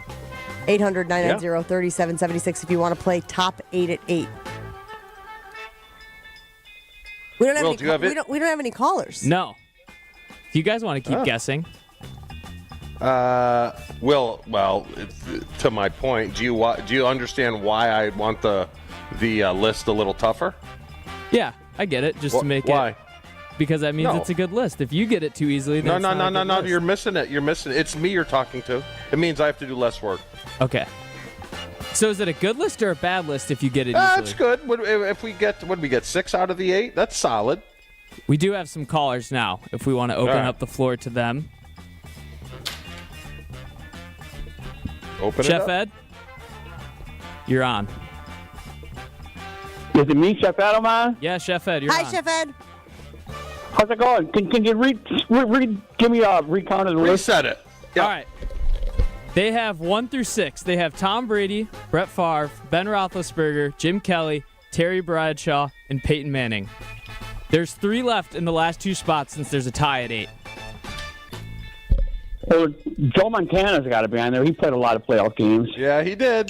800-990-3776 if you want to play Top 8 at 8. We don't have any callers. No. If you guys want to keep guessing. To my point, do you understand why I want the list a little tougher? Yeah, I get it. Just to make why? it. because that means it's a good list. If you get it too easily, then No. You're missing it. It's me you're talking to. It means I have to do less work. Okay. So is it a good list or a bad list if you get it easily? That's good. If we get 6 out of the 8, that's solid. We do have some callers now if we want to open up the floor to them. Open Chef it up. Ed, you're on. Is it me, Chef Ed, on? Yeah, Chef Ed, you're on. Hi, Chef Ed. How's it going? Can you give me a recount of the list? Reset it. All right. They have 1 through 6. They have Tom Brady, Brett Favre, Ben Roethlisberger, Jim Kelly, Terry Bradshaw, and Peyton Manning. There's 3 left in the last 2 spots since there's a tie at 8. Well, Joe Montana's got to be on there. He played a lot of playoff games. Yeah, he did.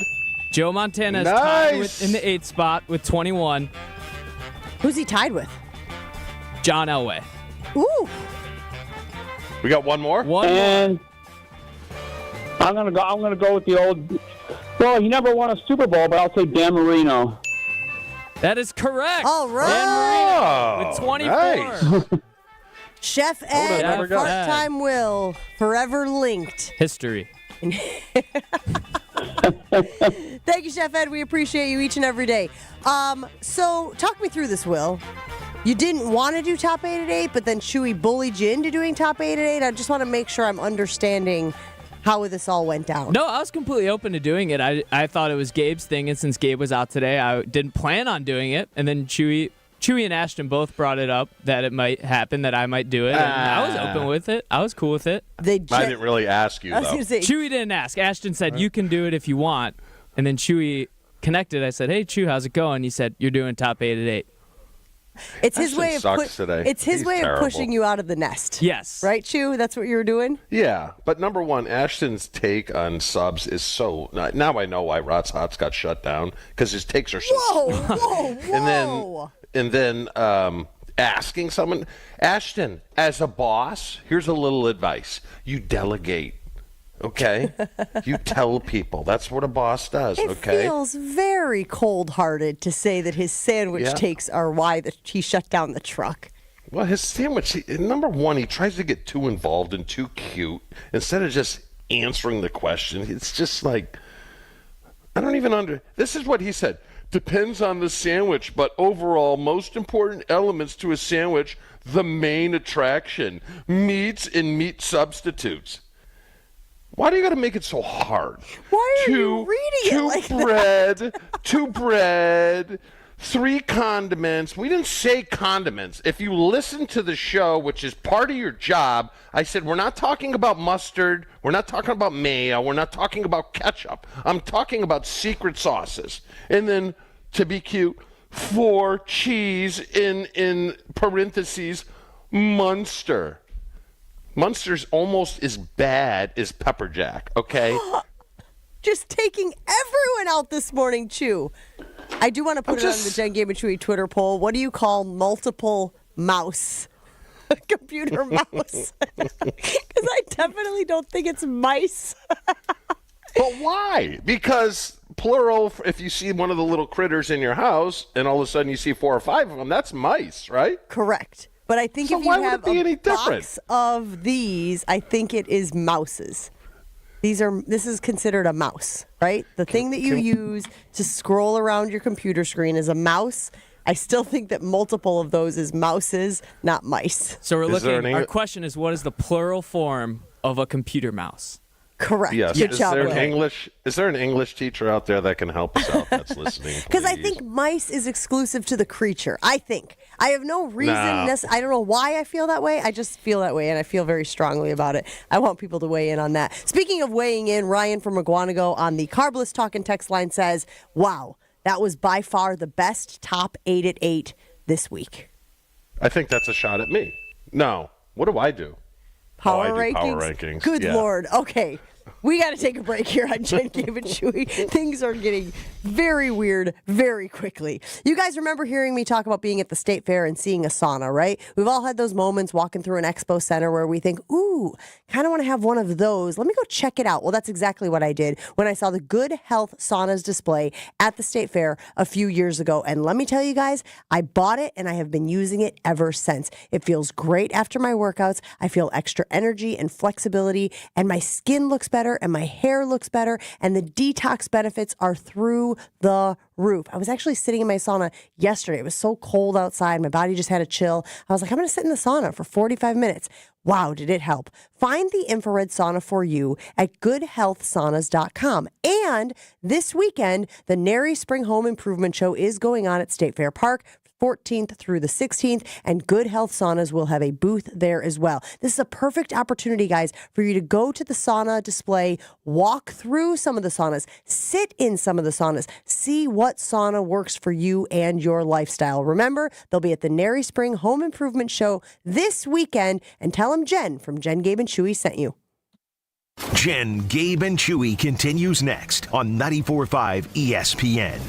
Joe Montana is tied in the 8th spot with 21. Who's he tied with? John Elway. Ooh. We got one more? One more. I'm gonna go with the old. Well, he never won a Super Bowl, but I'll say Dan Marino. That is correct. All right. Dan Marino with 24. Nice. Chef Ed, never got that. part-time Will, forever linked. History. Thank you, Chef Ed. We appreciate you each and every day. So talk me through this, Will. You didn't want to do top 8 at 8, but then Chewy bullied you into doing top 8 at 8. I just want to make sure I'm understanding how this all went down. No, I was completely open to doing it. I thought it was Gabe's thing, and since Gabe was out today, I didn't plan on doing it. And then Chewy and Ashton both brought it up that it might happen, that I might do it. And I was open with it. I was cool with it. I didn't really ask you, though. Chewy didn't ask. Ashton said, you can do it if you want. And then Chewy connected. I said, hey, Chew, how's it going? He said, you're doing top 8 at 8. It's his way of He's way terrible. of pushing you out of the nest. Yes. Right, Chew? That's what you were doing? Yeah, but number one, Ashton's take on subs is so. Now I know why Rod's Hots got shut down, because his takes are so. Whoa. And then asking someone, Ashton, as a boss, here's a little advice: you delegate. Okay, you tell people. That's what a boss does. It okay, feels very cold-hearted to say that his sandwich takes are why he shut down the truck. Well, his sandwich, number one, he tries to get too involved and too cute instead of just answering the question. It's just like, I don't even this is what he said. Depends on the sandwich, but overall, most important elements to a sandwich, the main attraction, meats and meat substitutes. Why do you got to make it so hard? Why are you reading it like that? 2 bread, 3 condiments. We didn't say condiments. If you listen to the show, which is part of your job, I said we're not talking about mustard. We're not talking about mayo. We're not talking about ketchup. I'm talking about secret sauces. And then, to be cute, 4 cheese in parentheses, Munster. Munster's almost as bad as Pepper Jack, okay? Just taking everyone out this morning, Chew. I do want to put it on the Jen, Gabe, and Chewy Twitter poll. What do you call multiple mouse? Computer mouse. Because I definitely don't think it's mice. But why? Because plural, if you see one of the little critters in your house and all of a sudden you see 4 or 5 of them, that's mice, right? Correct. But I think So if you why would have it be a any different? box of these, I think it is mouses. This is considered a mouse, right? The thing that you use to scroll around your computer screen is a mouse. I still think that multiple of those is mouses, not mice. So we're looking. Our question is, what is the plural form of a computer mouse? Correct. Yes. Good job, Will. Is there an English teacher out there that can help us out that's listening? Because I think mice is exclusive to the creature. I think. I have no reason. I don't know why I feel that way. I just feel that way, and I feel very strongly about it. I want people to weigh in on that. Speaking of weighing in, Ryan from Maguanago on the Carbless Talk and Text line says, wow, that was by far the best top 8 at 8 this week. I think that's a shot at me. No. What do I do? Power I do rankings? Power rankings. Good Yeah. Lord. Okay. We got to take a break here on Jen, Gabe, and Chewy. Things are getting very weird very quickly. You guys remember hearing me talk about being at the State Fair and seeing a sauna, right? We've all had those moments walking through an expo center where we think, ooh, kind of want to have one of those. Let me go check it out. Well, that's exactly what I did when I saw the Good Health Saunas display at the State Fair a few years ago. And let me tell you guys, I bought it and I have been using it ever since. It feels great after my workouts. I feel extra energy and flexibility, and my skin looks better and my hair looks better, and the detox benefits are through the roof. I was actually sitting in my sauna yesterday. It was so cold outside. My body just had a chill. I was like, I'm going to sit in the sauna for 45 minutes. Wow, did it help. Find the infrared sauna for you at goodhealthsaunas.com. And this weekend, the Nary Spring Home Improvement Show is going on at State Fair Park, 14th through the 16th, and Good Health Saunas will have a booth there as well. This is a perfect opportunity, guys, for you to go to the sauna display, walk through some of the saunas, sit in some of the saunas, see what sauna works for you and your lifestyle. Remember, they'll be at the Nary Spring Home Improvement Show this weekend, and tell them Jen from Jen, Gabe, and Chewy sent you. Jen, Gabe, and Chewy continues next on 94.5 ESPN.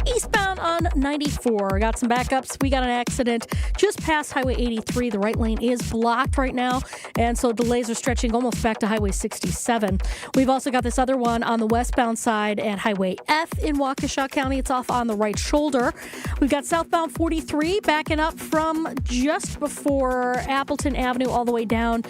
Eastbound on 94. Got some backups. We got an accident just past Highway 83. The right lane is blocked right now, and so delays are stretching almost back to Highway 67. We've also got this other one on the westbound side at Highway F in Waukesha County. It's off on the right shoulder. We've got southbound 43 backing up from just before Appleton Avenue all the way down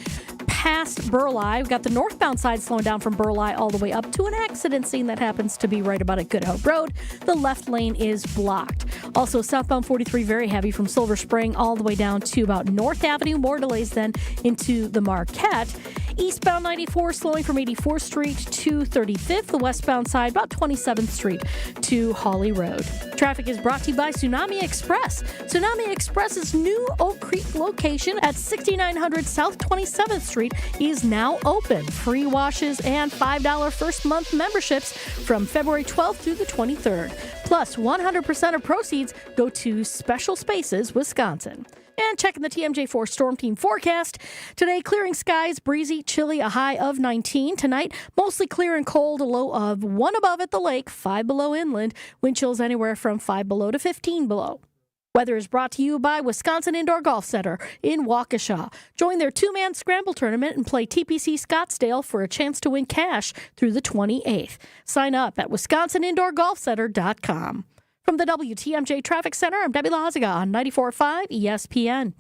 past Burleigh. We've got the northbound side slowing down from Burleigh all the way up to an accident scene that happens to be right about at Good Hope Road. The left lane is blocked. Also, southbound 43 very heavy from Silver Spring all the way down to about North Avenue. More delays then into the Marquette. Eastbound 94 slowing from 84th Street to 35th. The westbound side about 27th Street to Hawley Road. Traffic is brought to you by Tsunami Express. Tsunami Express's new Oak Creek location at 6900 South 27th Street is now open. Free washes and $5 first month memberships from February 12th through the 23rd. Plus, 100% of proceeds go to Special Spaces, Wisconsin. And checking the TMJ4 Storm Team forecast. Today, clearing skies, breezy, chilly, a high of 19. Tonight, mostly clear and cold, a low of 1 above at the lake, 5 below inland. Wind chills anywhere from 5 below to 15 below. Weather is brought to you by Wisconsin Indoor Golf Center in Waukesha. Join their 2-man scramble tournament and play TPC Scottsdale for a chance to win cash through the 28th. Sign up at wisconsinindorgolfcenter.com. From the WTMJ Traffic Center, I'm Debbie Lazaga on 94.5 ESPN.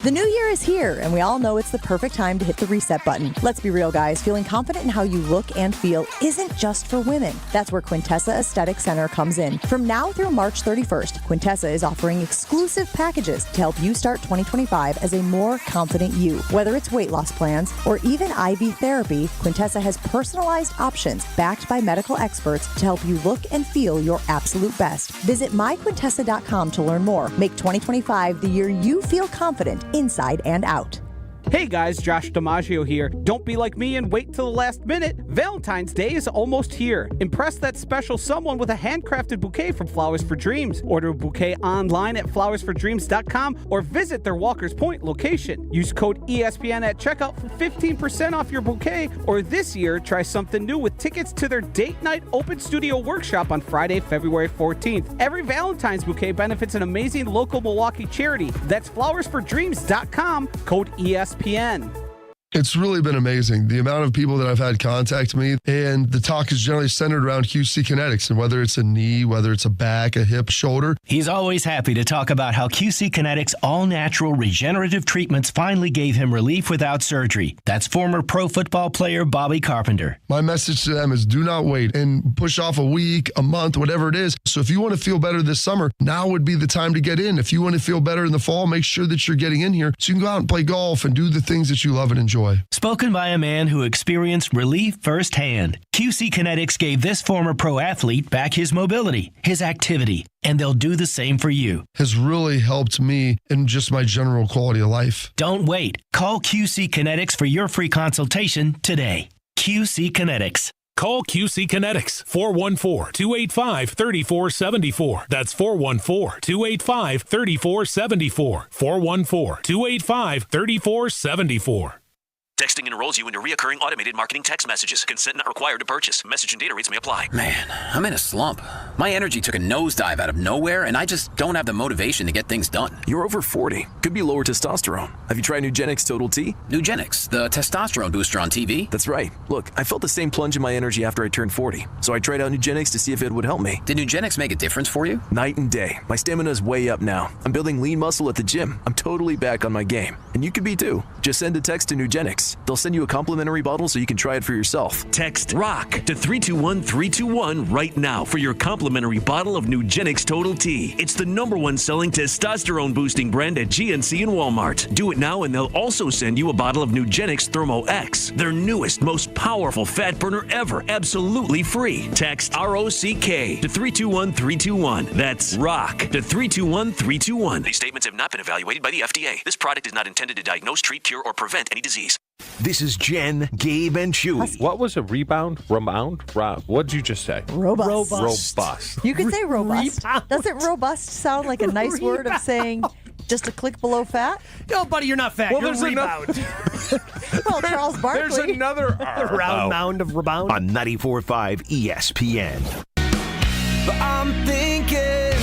The new year is here, and we all know it's the perfect time to hit the reset button. Let's be real, guys. Feeling confident in how you look and feel isn't just for women. That's where Quintessa Aesthetic Center comes in. From now through March 31st, Quintessa is offering exclusive packages to help you start 2025 as a more confident you. Whether it's weight loss plans or even IV therapy, Quintessa has personalized options backed by medical experts to help you look and feel your absolute best. Visit myquintessa.com to learn more. Make 2025 the year you feel confident inside and out. Hey guys, Josh DiMaggio here. Don't be like me and wait till the last minute. Valentine's Day is almost here. Impress that special someone with a handcrafted bouquet from Flowers for Dreams. Order a bouquet online at flowersfordreams.com or visit their Walker's Point location. Use code ESPN at checkout for 15% off your bouquet, or this year, try something new with tickets to their date night open studio workshop on Friday, February 14th. Every Valentine's bouquet benefits an amazing local Milwaukee charity. That's flowersfordreams.com, code ESPN. It's really been amazing, the amount of people that I've had contact me, and the talk is generally centered around QC Kinetics, and whether it's a knee, whether it's a back, a hip, shoulder. He's always happy to talk about how QC Kinetics all-natural regenerative treatments finally gave him relief without surgery. That's former pro football player Bobby Carpenter. My message to them is do not wait and push off a week, a month, whatever it is. So if you want to feel better this summer, now would be the time to get in. If you want to feel better in the fall, make sure that you're getting in here so you can go out and play golf and do the things that you love and enjoy. Spoken by a man who experienced relief firsthand. QC Kinetics gave this former pro athlete back his mobility, his activity, and they'll do the same for you. Has really helped me in just my general quality of life. Don't wait. Call QC Kinetics for your free consultation today. QC Kinetics. Call QC Kinetics, 414-285-3474. That's 414-285-3474. 414-285-3474. Texting enrolls you into recurring automated marketing text messages. Consent not required to purchase. Message and data rates may apply. Man, I'm in a slump. My energy took a nosedive out of nowhere, and I just don't have the motivation to get things done. You're over 40. Could be lower testosterone. Have you tried Nugenix Total T? Nugenix, the testosterone booster on TV? That's right. Look, I felt the same plunge in my energy after I turned 40. So I tried out Nugenix to see if it would help me. Did Nugenix make a difference for you? Night and day. My stamina is way up now. I'm building lean muscle at the gym. I'm totally back on my game. And you could be too. Just send a text to Nugenix. They'll send you a complimentary bottle so you can try it for yourself. Text ROCK to 321-321 right now for your complimentary bottle of Nugenix Total T. It's the #1 selling testosterone boosting brand at GNC and Walmart. Do it now and they'll also send you a bottle of Nugenix Thermo X, their newest, most powerful fat burner ever, absolutely free. Text ROCK to 321-321. That's ROCK to 321-321. These statements have not been evaluated by the FDA. This product is not intended to diagnose, treat, cure, or prevent any disease. This is Jen, Gabe, and Chewy. What was a rebound? What did you just say? Robust. You could say robust. Doesn't robust sound like a nice word of saying just a click below fat? No, buddy, you're not fat. Well, you're there's rebound. Well, Charles Barkley. There's another round mound of rebound. On 94.5 ESPN. But I'm thinking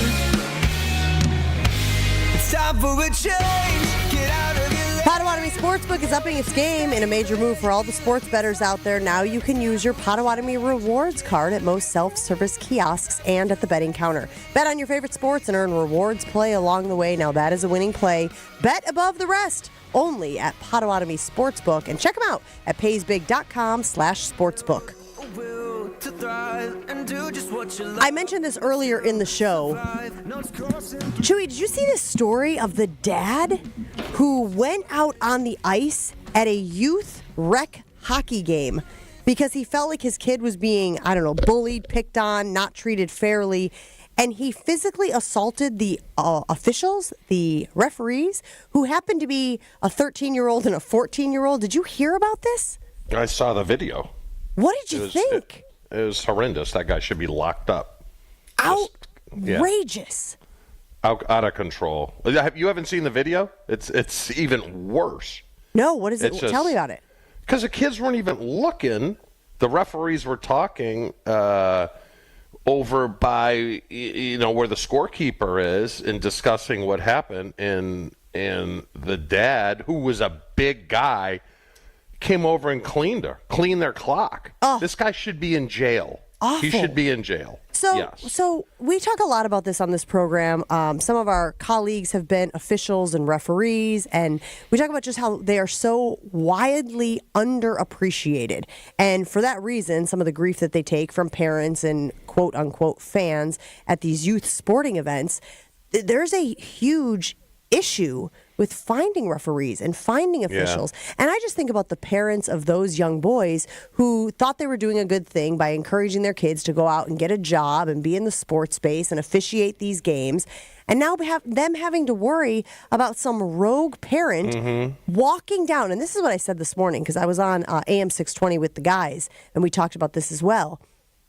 it's time for a change. Get out of your Potawatomi Sportsbook is upping its game in a major move for all the sports bettors out there. Now you can use your Potawatomi Rewards card at most self-service kiosks and at the betting counter. Bet on your favorite sports and earn rewards play along the way. Now that is a winning play. Bet above the rest. Only at Potawatomi Sportsbook. And check them out at paysbig.com/sportsbook. I mentioned this earlier in the show. Chewy, did you see this story of the dad who went out on the ice at a youth rec hockey game because he felt like his kid was being, bullied, picked on, not treated fairly, and he physically assaulted the officials, the referees, who happened to be a 13-year-old and a 14-year-old. Did you hear about this? I saw the video. What did you think? It was horrendous. That guy should be locked up. Outrageous. Out of control. You haven't seen the video? It's even worse. No, what is it? Tell me about it. Because the kids weren't even looking. The referees were talking over by where the scorekeeper is and discussing what happened. And the dad, who was a big guy, came over and cleaned their clock. Oh. This guy should be in jail. Awful. He should be in jail. So we talk a lot about this on this program. Some of our colleagues have been officials and referees, and we talk about just how they are so widely underappreciated. And for that reason, some of the grief that they take from parents and quote-unquote fans at these youth sporting events, there's a huge issue with finding referees and finding officials. Yeah. And I just think about the parents of those young boys who thought they were doing a good thing by encouraging their kids to go out and get a job and be in the sports space and officiate these games. And now we have them having to worry about some rogue parent walking down. And this is what I said this morning because I was on AM 620 with the guys and we talked about this as well.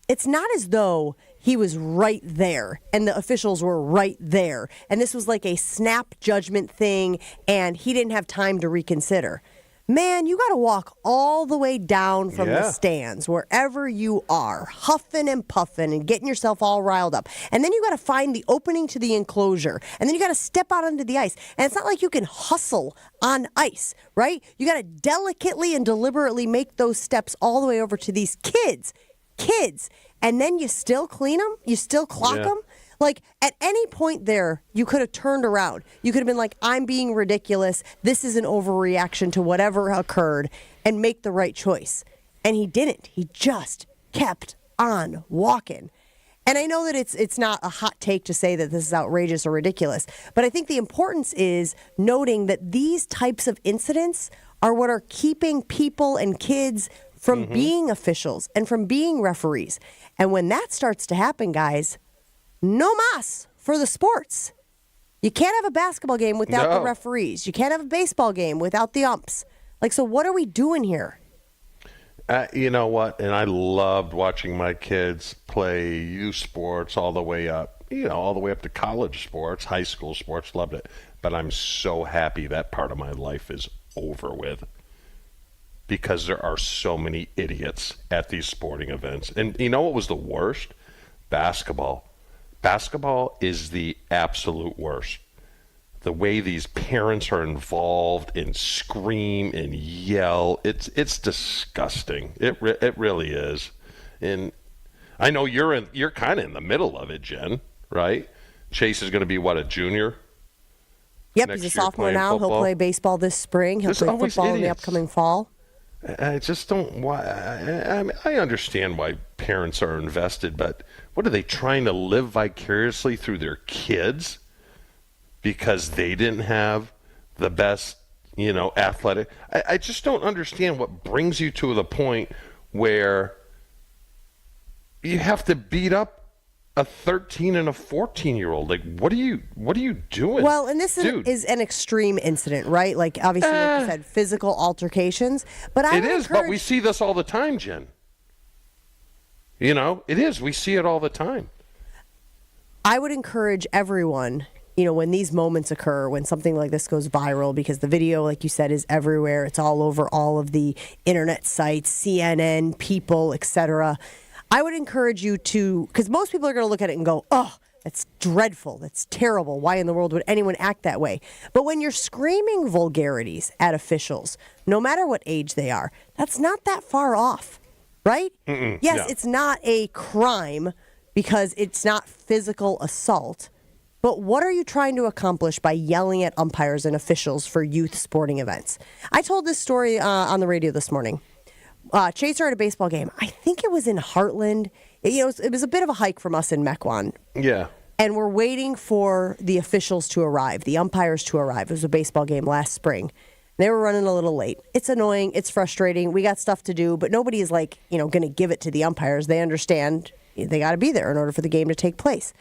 It's not as though he was right there and the officials were right there. And this was like a snap judgment thing and he didn't have time to reconsider. Man, you got to walk all the way down from the stands, wherever you are, huffing and puffing and getting yourself all riled up. And then you got to find the opening to the enclosure. And then you got to step out onto the ice. And it's not like you can hustle on ice, right? You got to delicately and deliberately make those steps all the way over to these kids, and then you still clean them? You still clock them? Like, at any point there, you could have turned around. You could have been like, I'm being ridiculous. This is an overreaction to whatever occurred, and make the right choice. And he didn't. He just kept on walking. And I know that it's not a hot take to say that this is outrageous or ridiculous, but I think the importance is noting that these types of incidents are what are keeping people and kids from being officials and from being referees. And when that starts to happen, guys, no mas for the sports. You can't have a basketball game without the referees. You can't have a baseball game without the umps. Like, so what are we doing here? You know what? And I loved watching my kids play youth sports all the way up, all the way up to college sports, high school sports, loved it. But I'm so happy that part of my life is over with. because there are so many idiots at these sporting events. And you know what was the worst? Basketball. Basketball is the absolute worst. The way these parents are involved and scream and yell, it's disgusting. It really is. And I know you're kind of in the middle of it, Jen, right? Chase is going to be a junior? Yep, he's a sophomore now. Football. He'll play baseball this spring. He'll play football in the upcoming fall. I just don't. I understand why parents are invested, but what are they trying to live vicariously through their kids because they didn't have the best, athletic? I just don't understand what brings you to the point where you have to beat up a 13 and a 14-year-old. Like, what are you doing? Well, and this is an extreme incident, right? Like, obviously, like you said, physical altercations. But but we see this all the time, Jen. It is. We see it all the time. I would encourage everyone, when these moments occur, when something like this goes viral, because the video, like you said, is everywhere. It's all over all of the internet sites, CNN, People, etc. I would encourage you to, because most people are going to look at it and go, oh, that's dreadful. That's terrible. Why in the world would anyone act that way? But when you're screaming vulgarities at officials, no matter what age they are, that's not that far off, right? Yes, it's not a crime because it's not physical assault. But what are you trying to accomplish by yelling at umpires and officials for youth sporting events? I told this story on the radio this morning. Chaser at a baseball game. I think it was in Heartland. It was a bit of a hike from us in Mequon. Yeah. And we're waiting for the officials to arrive, the umpires to arrive. It was a baseball game last spring. They were running a little late. It's annoying. It's frustrating. We got stuff to do, but nobody is going to give it to the umpires. They understand they got to be there in order for the game to take place.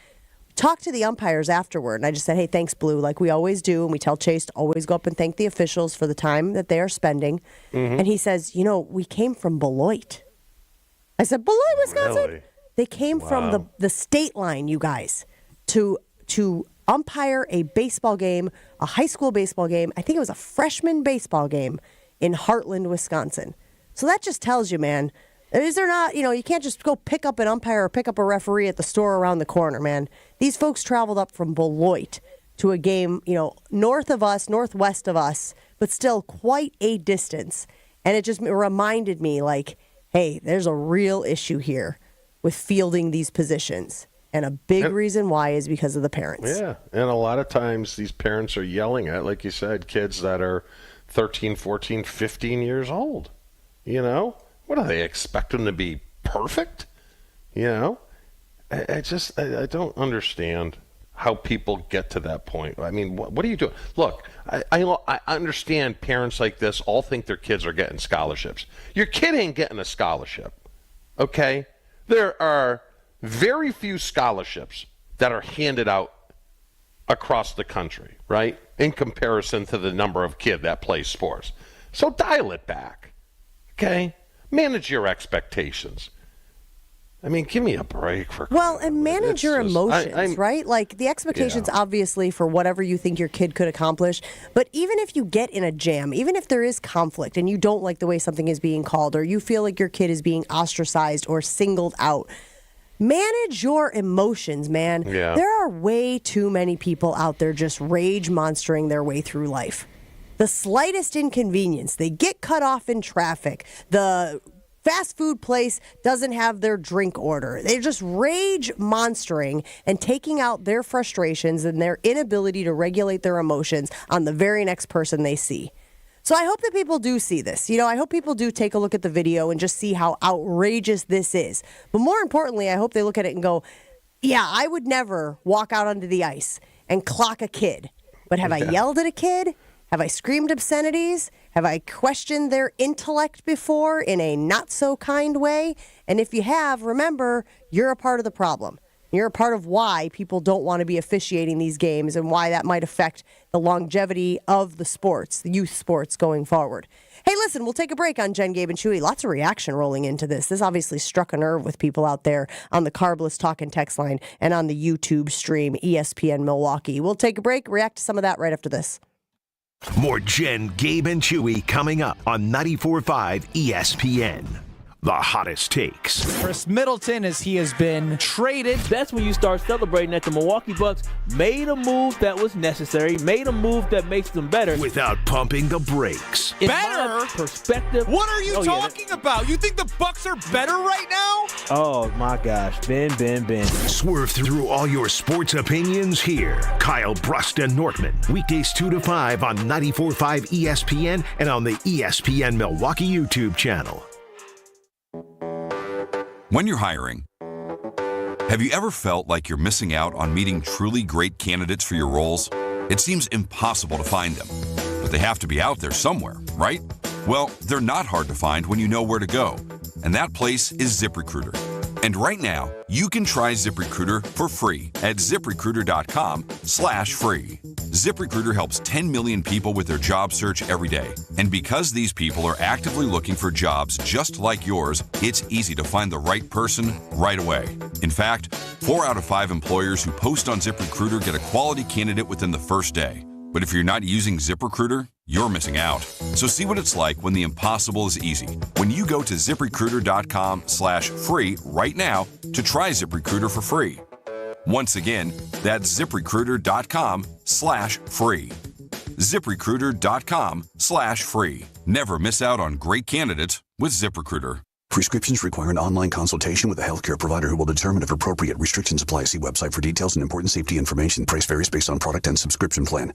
Talked to the umpires afterward, and I just said, hey, thanks, Blue, like we always do. And we tell Chase to always go up and thank the officials for the time that they are spending. Mm-hmm. And he says, we came from Beloit. I said, Beloit, Wisconsin? Really? They came from the state line, you guys, to umpire a baseball game, a high school baseball game. I think it was a freshman baseball game in Heartland, Wisconsin. So that just tells you, man, is there not, you can't just go pick up an umpire or pick up a referee at the store around the corner, man. These folks traveled up from Beloit to a game, north of us, northwest of us, but still quite a distance. And it just reminded me, like, hey, there's a real issue here with fielding these positions. And a big reason why is because of the parents. Yeah, and a lot of times these parents are yelling at, like you said, kids that are 13, 14, 15 years old, What do they expect them to be perfect? I don't understand how people get to that point. I mean, what are you doing? Look, I understand parents like this all think their kids are getting scholarships. Your kid ain't getting a scholarship, okay? There are very few scholarships that are handed out across the country, right? In comparison to the number of kids that play sports. So dial it back, okay? Manage your expectations. I mean, give me a break for. Well, and manage your emotions, right? Like the expectations, obviously, for whatever you think your kid could accomplish. But even if you get in a jam, even if there is conflict and you don't like the way something is being called, or you feel like your kid is being ostracized or singled out, manage your emotions, man. Yeah. There are way too many people out there just rage monstering their way through life. The slightest inconvenience, they get cut off in traffic. The fast food place doesn't have their drink order. They're just rage monstering and taking out their frustrations and their inability to regulate their emotions on the very next person they see. So I hope that people do see this. I hope people do take a look at the video and just see how outrageous this is. But more importantly, I hope they look at it and go, yeah, I would never walk out onto the ice and clock a kid. But have I yelled at a kid? Have I screamed obscenities? Have I questioned their intellect before in a not-so-kind way? And if you have, remember, you're a part of the problem. You're a part of why people don't want to be officiating these games and why that might affect the longevity of the sports, the youth sports going forward. Hey, listen, we'll take a break on Jen, Gabe, and Chewy. Lots of reaction rolling into this. This obviously struck a nerve with people out there on the Carbless Talk and Text line and on the YouTube stream, ESPN Milwaukee. We'll take a break, react to some of that right after this. More Jen, Gabe, and Chewy coming up on 94.5 ESPN. The hottest takes. Chris Middleton, as he has been traded. That's when you start celebrating that the Milwaukee Bucks made a move that was necessary, made a move that makes them better. Without pumping the brakes. In Better? my perspective. What are you talking about? You think the Bucks are better right now? Oh, my gosh. Ben. Swerve through all your sports opinions here. Kyle Brust and Nortman. Weekdays 2 to 5 on 94.5 ESPN and on the ESPN Milwaukee YouTube channel. When you're hiring, have you ever felt like you're missing out on meeting truly great candidates for your roles? It seems impossible to find them, but they have to be out there somewhere, right? Well, they're not hard to find when you know where to go, and that place is ZipRecruiter. And right now, you can try ZipRecruiter for free at ZipRecruiter.com/free. ZipRecruiter helps 10 million people with their job search every day. And because these people are actively looking for jobs just like yours, it's easy to find the right person right away. In fact, 4 out of 5 employers who post on ZipRecruiter get a quality candidate within the first day. But if you're not using ZipRecruiter, you're missing out. So see what it's like when the impossible is easy. When you go to ZipRecruiter.com/free right now to try ZipRecruiter for free. Once again, that's ZipRecruiter.com/free. ZipRecruiter.com/free. Never miss out on great candidates with ZipRecruiter. Prescriptions require an online consultation with a healthcare provider who will determine if appropriate restrictions apply. See website for details and important safety information. Price varies based on product and subscription plan.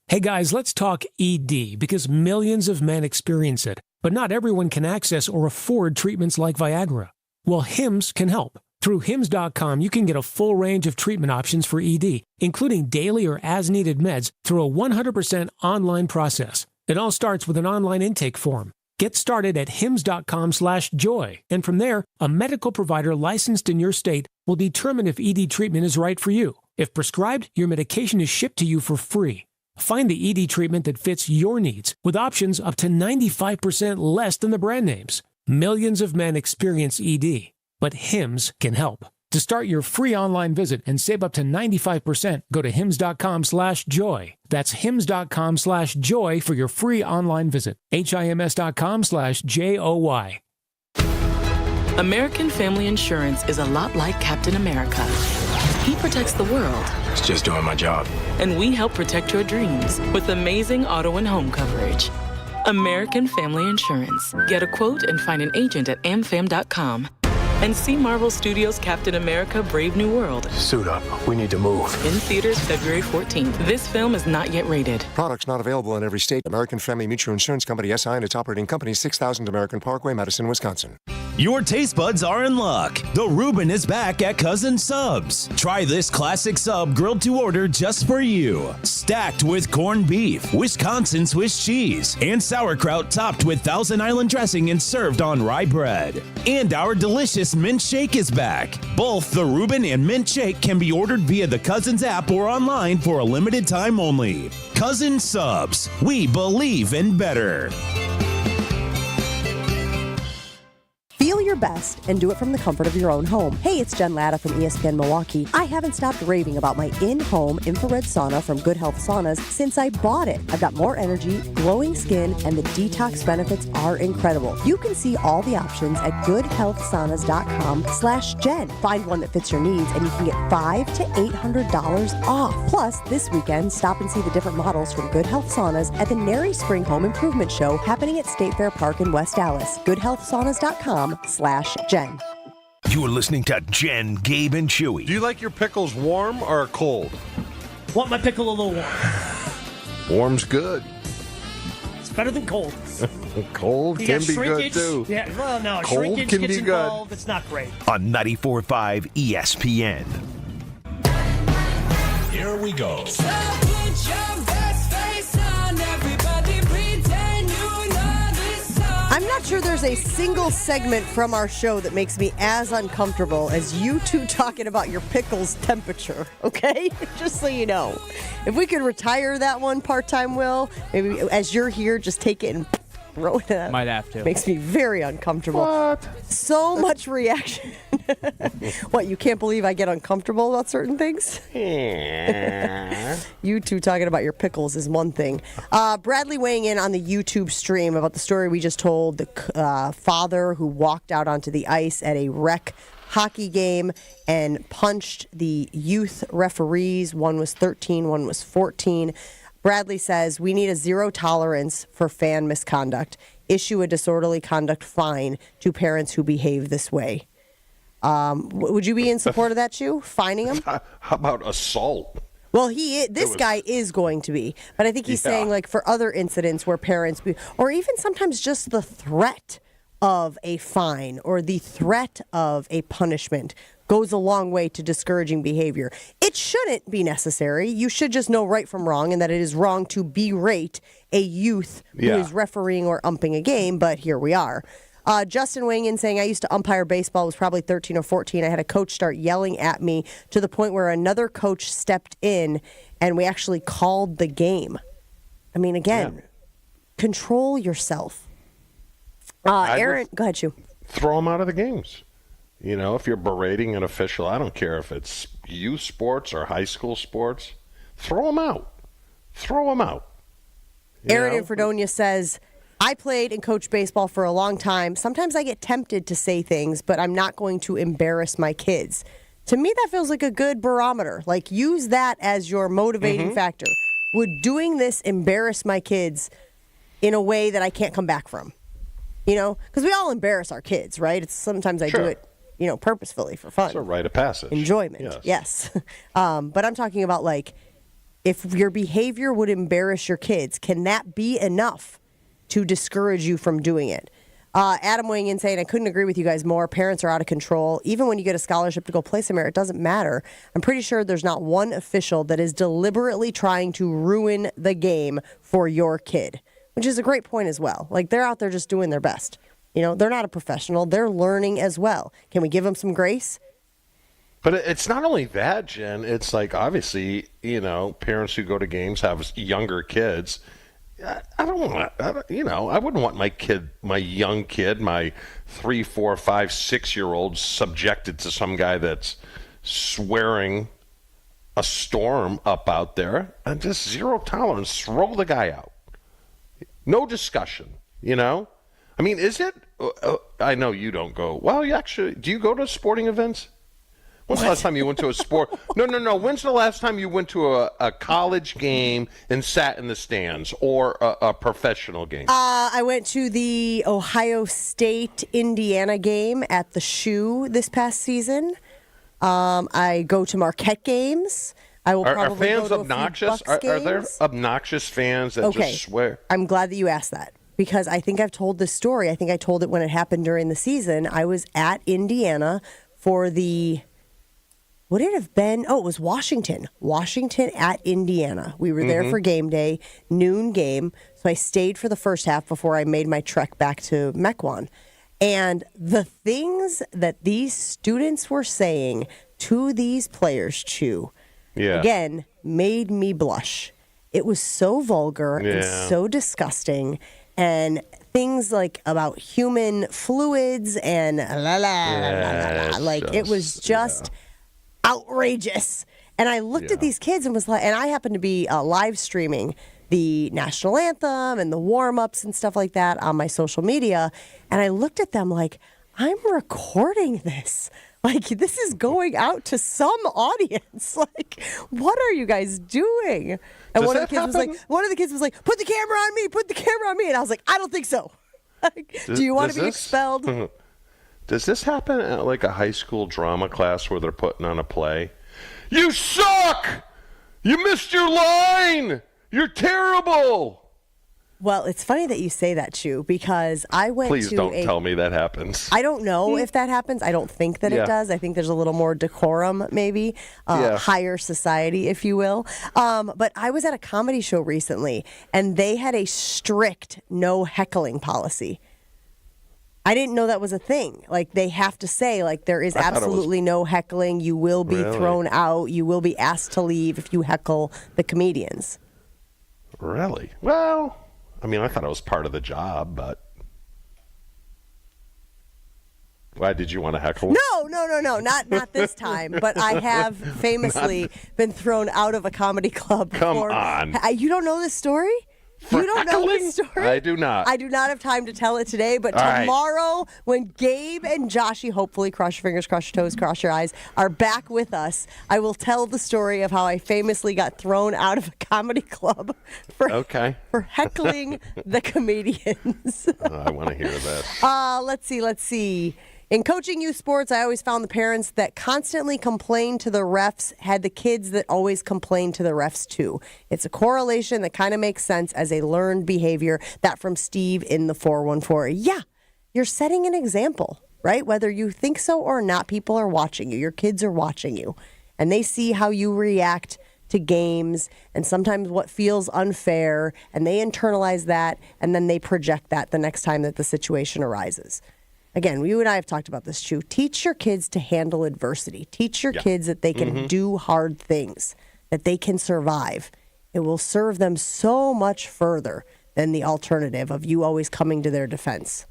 Hey guys, let's talk ED because millions of men experience it, but not everyone can access or afford treatments like Viagra. Well, Hims can help. Through Hims.com, you can get a full range of treatment options for ED, including daily or as-needed meds through a 100% online process. It all starts with an online intake form. Get started at hims.com/joy, and from there, a medical provider licensed in your state will determine if ED treatment is right for you. If prescribed, your medication is shipped to you for free. Find the ED treatment that fits your needs with options up to 95% less than the brand names. Millions of men experience ED, but Hims can help. To start your free online visit and save up to 95%, go to hims.com/joy. That's hims.com/joy for your free online visit. HIMS.com/JOY. American Family Insurance is a lot like Captain America. He protects the world. It's just doing my job. And we help protect your dreams with amazing auto and home coverage. American Family Insurance. Get a quote and find an agent at amfam.com. And see Marvel Studios' Captain America: Brave New World. Suit up. We need to move. In theaters February 14th. This film is not yet rated. Products not available in every state. American Family Mutual Insurance Company, SI, and its operating company, 6000 American Parkway, Madison, Wisconsin. Your taste buds are in luck. The Reuben is back at Cousin Subs. Try this classic sub grilled to order just for you. Stacked with corned beef, Wisconsin Swiss cheese, and sauerkraut topped with Thousand Island dressing and served on rye bread. And our delicious mint shake is back. Both the Reuben and mint shake can be ordered via the Cousins app or online for a limited time only. Cousin Subs. We believe in better. Feel your best and do it from the comfort of your own home. Hey, it's Jen Latta from ESPN Milwaukee. I haven't stopped raving about my in-home infrared sauna from Good Health Saunas since I bought it. I've got more energy, glowing skin, and the detox benefits are incredible. You can see all the options at goodhealthsaunas.com/Jen. Find one that fits your needs and you can get $500 to $800 off. Plus, this weekend, stop and see the different models from Good Health Saunas at the Nary Spring Home Improvement Show happening at State Fair Park in West Dallas. goodhealthsaunas.com/Jen. You are listening to Jen, Gabe, and Chewy. Do you like your pickles warm or cold? Want my pickle a little warm. Warm's good. It's better than cold. Cold You can got be shrinkage. good too. Yeah, well, no, Cold shrinkage can gets be good. involved. It's not great. On 94.5 ESPN. Here we go. I'm not sure there's a single segment from our show that makes me as uncomfortable as you two talking about your pickle's temperature, okay? Just so you know. If we could retire that one part-time, Will, maybe as you're here, just take it and throw it out. Might have to. Makes me very uncomfortable. What? So much reaction What, you can't believe I get uncomfortable about certain things? You two talking about your pickles is one thing. Bradley weighing in on the YouTube stream about the story we just told, the father who walked out onto the ice at a rec hockey game and punched the youth referees. One was 13, one was 14. Bradley says, we need a zero tolerance for fan misconduct. Issue a disorderly conduct fine to parents who behave this way. Would you be in support of that, Chew? Fining him? How about assault? Well, this guy is going to be. But I think he's saying, like, for other incidents where parents, or even sometimes just the threat of a fine or the threat of a punishment goes a long way to discouraging behavior. It shouldn't be necessary. You should just know right from wrong, and that it is wrong to berate a youth who is refereeing or umping a game, but here we are. Justin weighing in saying, I used to umpire baseball, was probably 13 or 14. I had a coach start yelling at me to the point where another coach stepped in and we actually called the game. I mean, again, control yourself. Aaron, go ahead, Shu. Throw them out of the games. You know, if you're berating an official, I don't care if it's youth sports or high school sports, throw them out. Throw them out. Aaron in Fredonia says, I played and coached baseball for a long time. Sometimes I get tempted to say things, but I'm not going to embarrass my kids. To me, that feels like a good barometer. Like, use that as your motivating factor. Would doing this embarrass my kids in a way that I can't come back from? You know, because we all embarrass our kids, right? It's sometimes I do it, you know, purposefully for fun. It's a rite of passage. Enjoyment, yes. But I'm talking about, like, if your behavior would embarrass your kids, can that be enough to discourage you from doing it? Adam weighing in saying, I couldn't agree with you guys more. Parents are out of control. Even when you get a scholarship to go play somewhere, it doesn't matter. I'm pretty sure there's not one official that is deliberately trying to ruin the game for your kid, which is a great point as well. Like, they're out there just doing their best. You know, they're not a professional. They're learning as well. Can we give them some grace? But it's not only that, Jen. It's like, obviously, you know, parents who go to games have younger kids. I wouldn't want my young kid, my 3, 4, 5, 6-year-old subjected to some guy that's swearing a storm up out there. And just zero tolerance. Throw the guy out. No discussion, you know? I mean, is it? I know you don't go. Well, you actually, do you go to sporting events? When's the last time you went to a sport? No. When's the last time you went to a college game and sat in the stands, or a professional game? I went to the Ohio State-Indiana game at the Shoe this past season. I go to Marquette games. I will probably are fans go to obnoxious? A few Bucks Are there games. obnoxious fans that just swear? I'm glad that you asked that, because I think I've told this story. I think I told it when it happened during the season. I was at Indiana for the... Would it have been? Oh, it was Washington. Washington at Indiana. We were there for game day, noon game. So I stayed for the first half before I made my trek back to Mequon. And the things that these students were saying to these players, Chew, again, made me blush. It was so vulgar and so disgusting. And things like about human fluids and like it was just... outrageous. And I looked at these kids and was like, and I happened to be live streaming the national anthem and the warm-ups and stuff like that on my social media. And I looked at them like, I'm recording this. Like, this is going out to some audience. Like, what are you guys doing? And one of the kids was like, put the camera on me, put the camera on me. And I was like, I don't think so. Like, do you want to be expelled? Does this happen at like a high school drama class where they're putting on a play? You suck! You missed your line! You're terrible! Well, it's funny that you say that, Chew, because I went Please don't tell me that happens. I don't know if that happens. I don't think that it does. I think there's a little more decorum, maybe, higher society, if you will. But I was at a comedy show recently, and they had a strict no heckling policy. I didn't know that was a thing. Like, they have to say, like, there is absolutely no heckling. You will be thrown out. You will be asked to leave if you heckle the comedians. Really? Well, I mean, I thought it was part of the job, but Why did you want to heckle him? No, not this time. But I have famously been thrown out of a comedy club. Come on. You don't know this story? You don't know this story? I do not. I do not have time to tell it today, but All right. tomorrow when Gabe and Joshy, hopefully, cross your fingers, cross your toes, cross your eyes, are back with us, I will tell the story of how I famously got thrown out of a comedy club for heckling the comedians. I want to hear this. Let's see. In coaching youth sports, I always found the parents that constantly complained to the refs had the kids that always complained to the refs too. It's a correlation that kind of makes sense as a learned behavior. That from Steve in the 414. Yeah, you're setting an example, right? Whether you think so or not, people are watching you. Your kids are watching you. And they see how you react to games and sometimes what feels unfair. And they internalize that and then they project that the next time that the situation arises. Again, you and I have talked about this, Chew. Teach your kids to handle adversity. Teach your kids that they can do hard things, that they can survive. It will serve them so much further than the alternative of you always coming to their defense.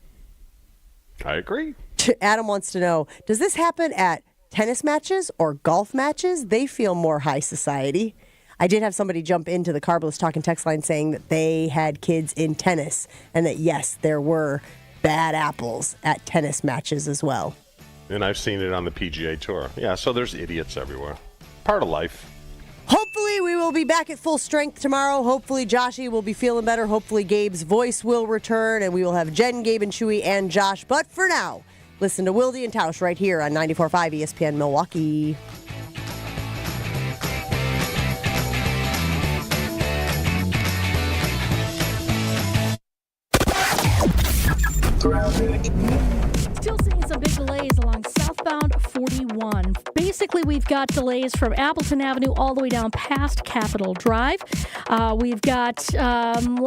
I agree. Adam wants to know, does this happen at tennis matches or golf matches? They feel more high society. I did have somebody jump into the Carbless Talking text line saying that they had kids in tennis and that, yes, there were bad apples at tennis matches as well. And I've seen it on the PGA Tour. Yeah, so there's idiots everywhere. Part of life. Hopefully we will be back at full strength tomorrow. Hopefully Joshy will be feeling better. Hopefully Gabe's voice will return and we will have Jen, Gabe, and Chewy and Josh. But for now, listen to Wilde and Tausch right here on 94.5 ESPN Milwaukee. Still seeing some big delays along southbound 41. Basically, we've got delays from Appleton Avenue all the way down past Capitol Drive. We've got left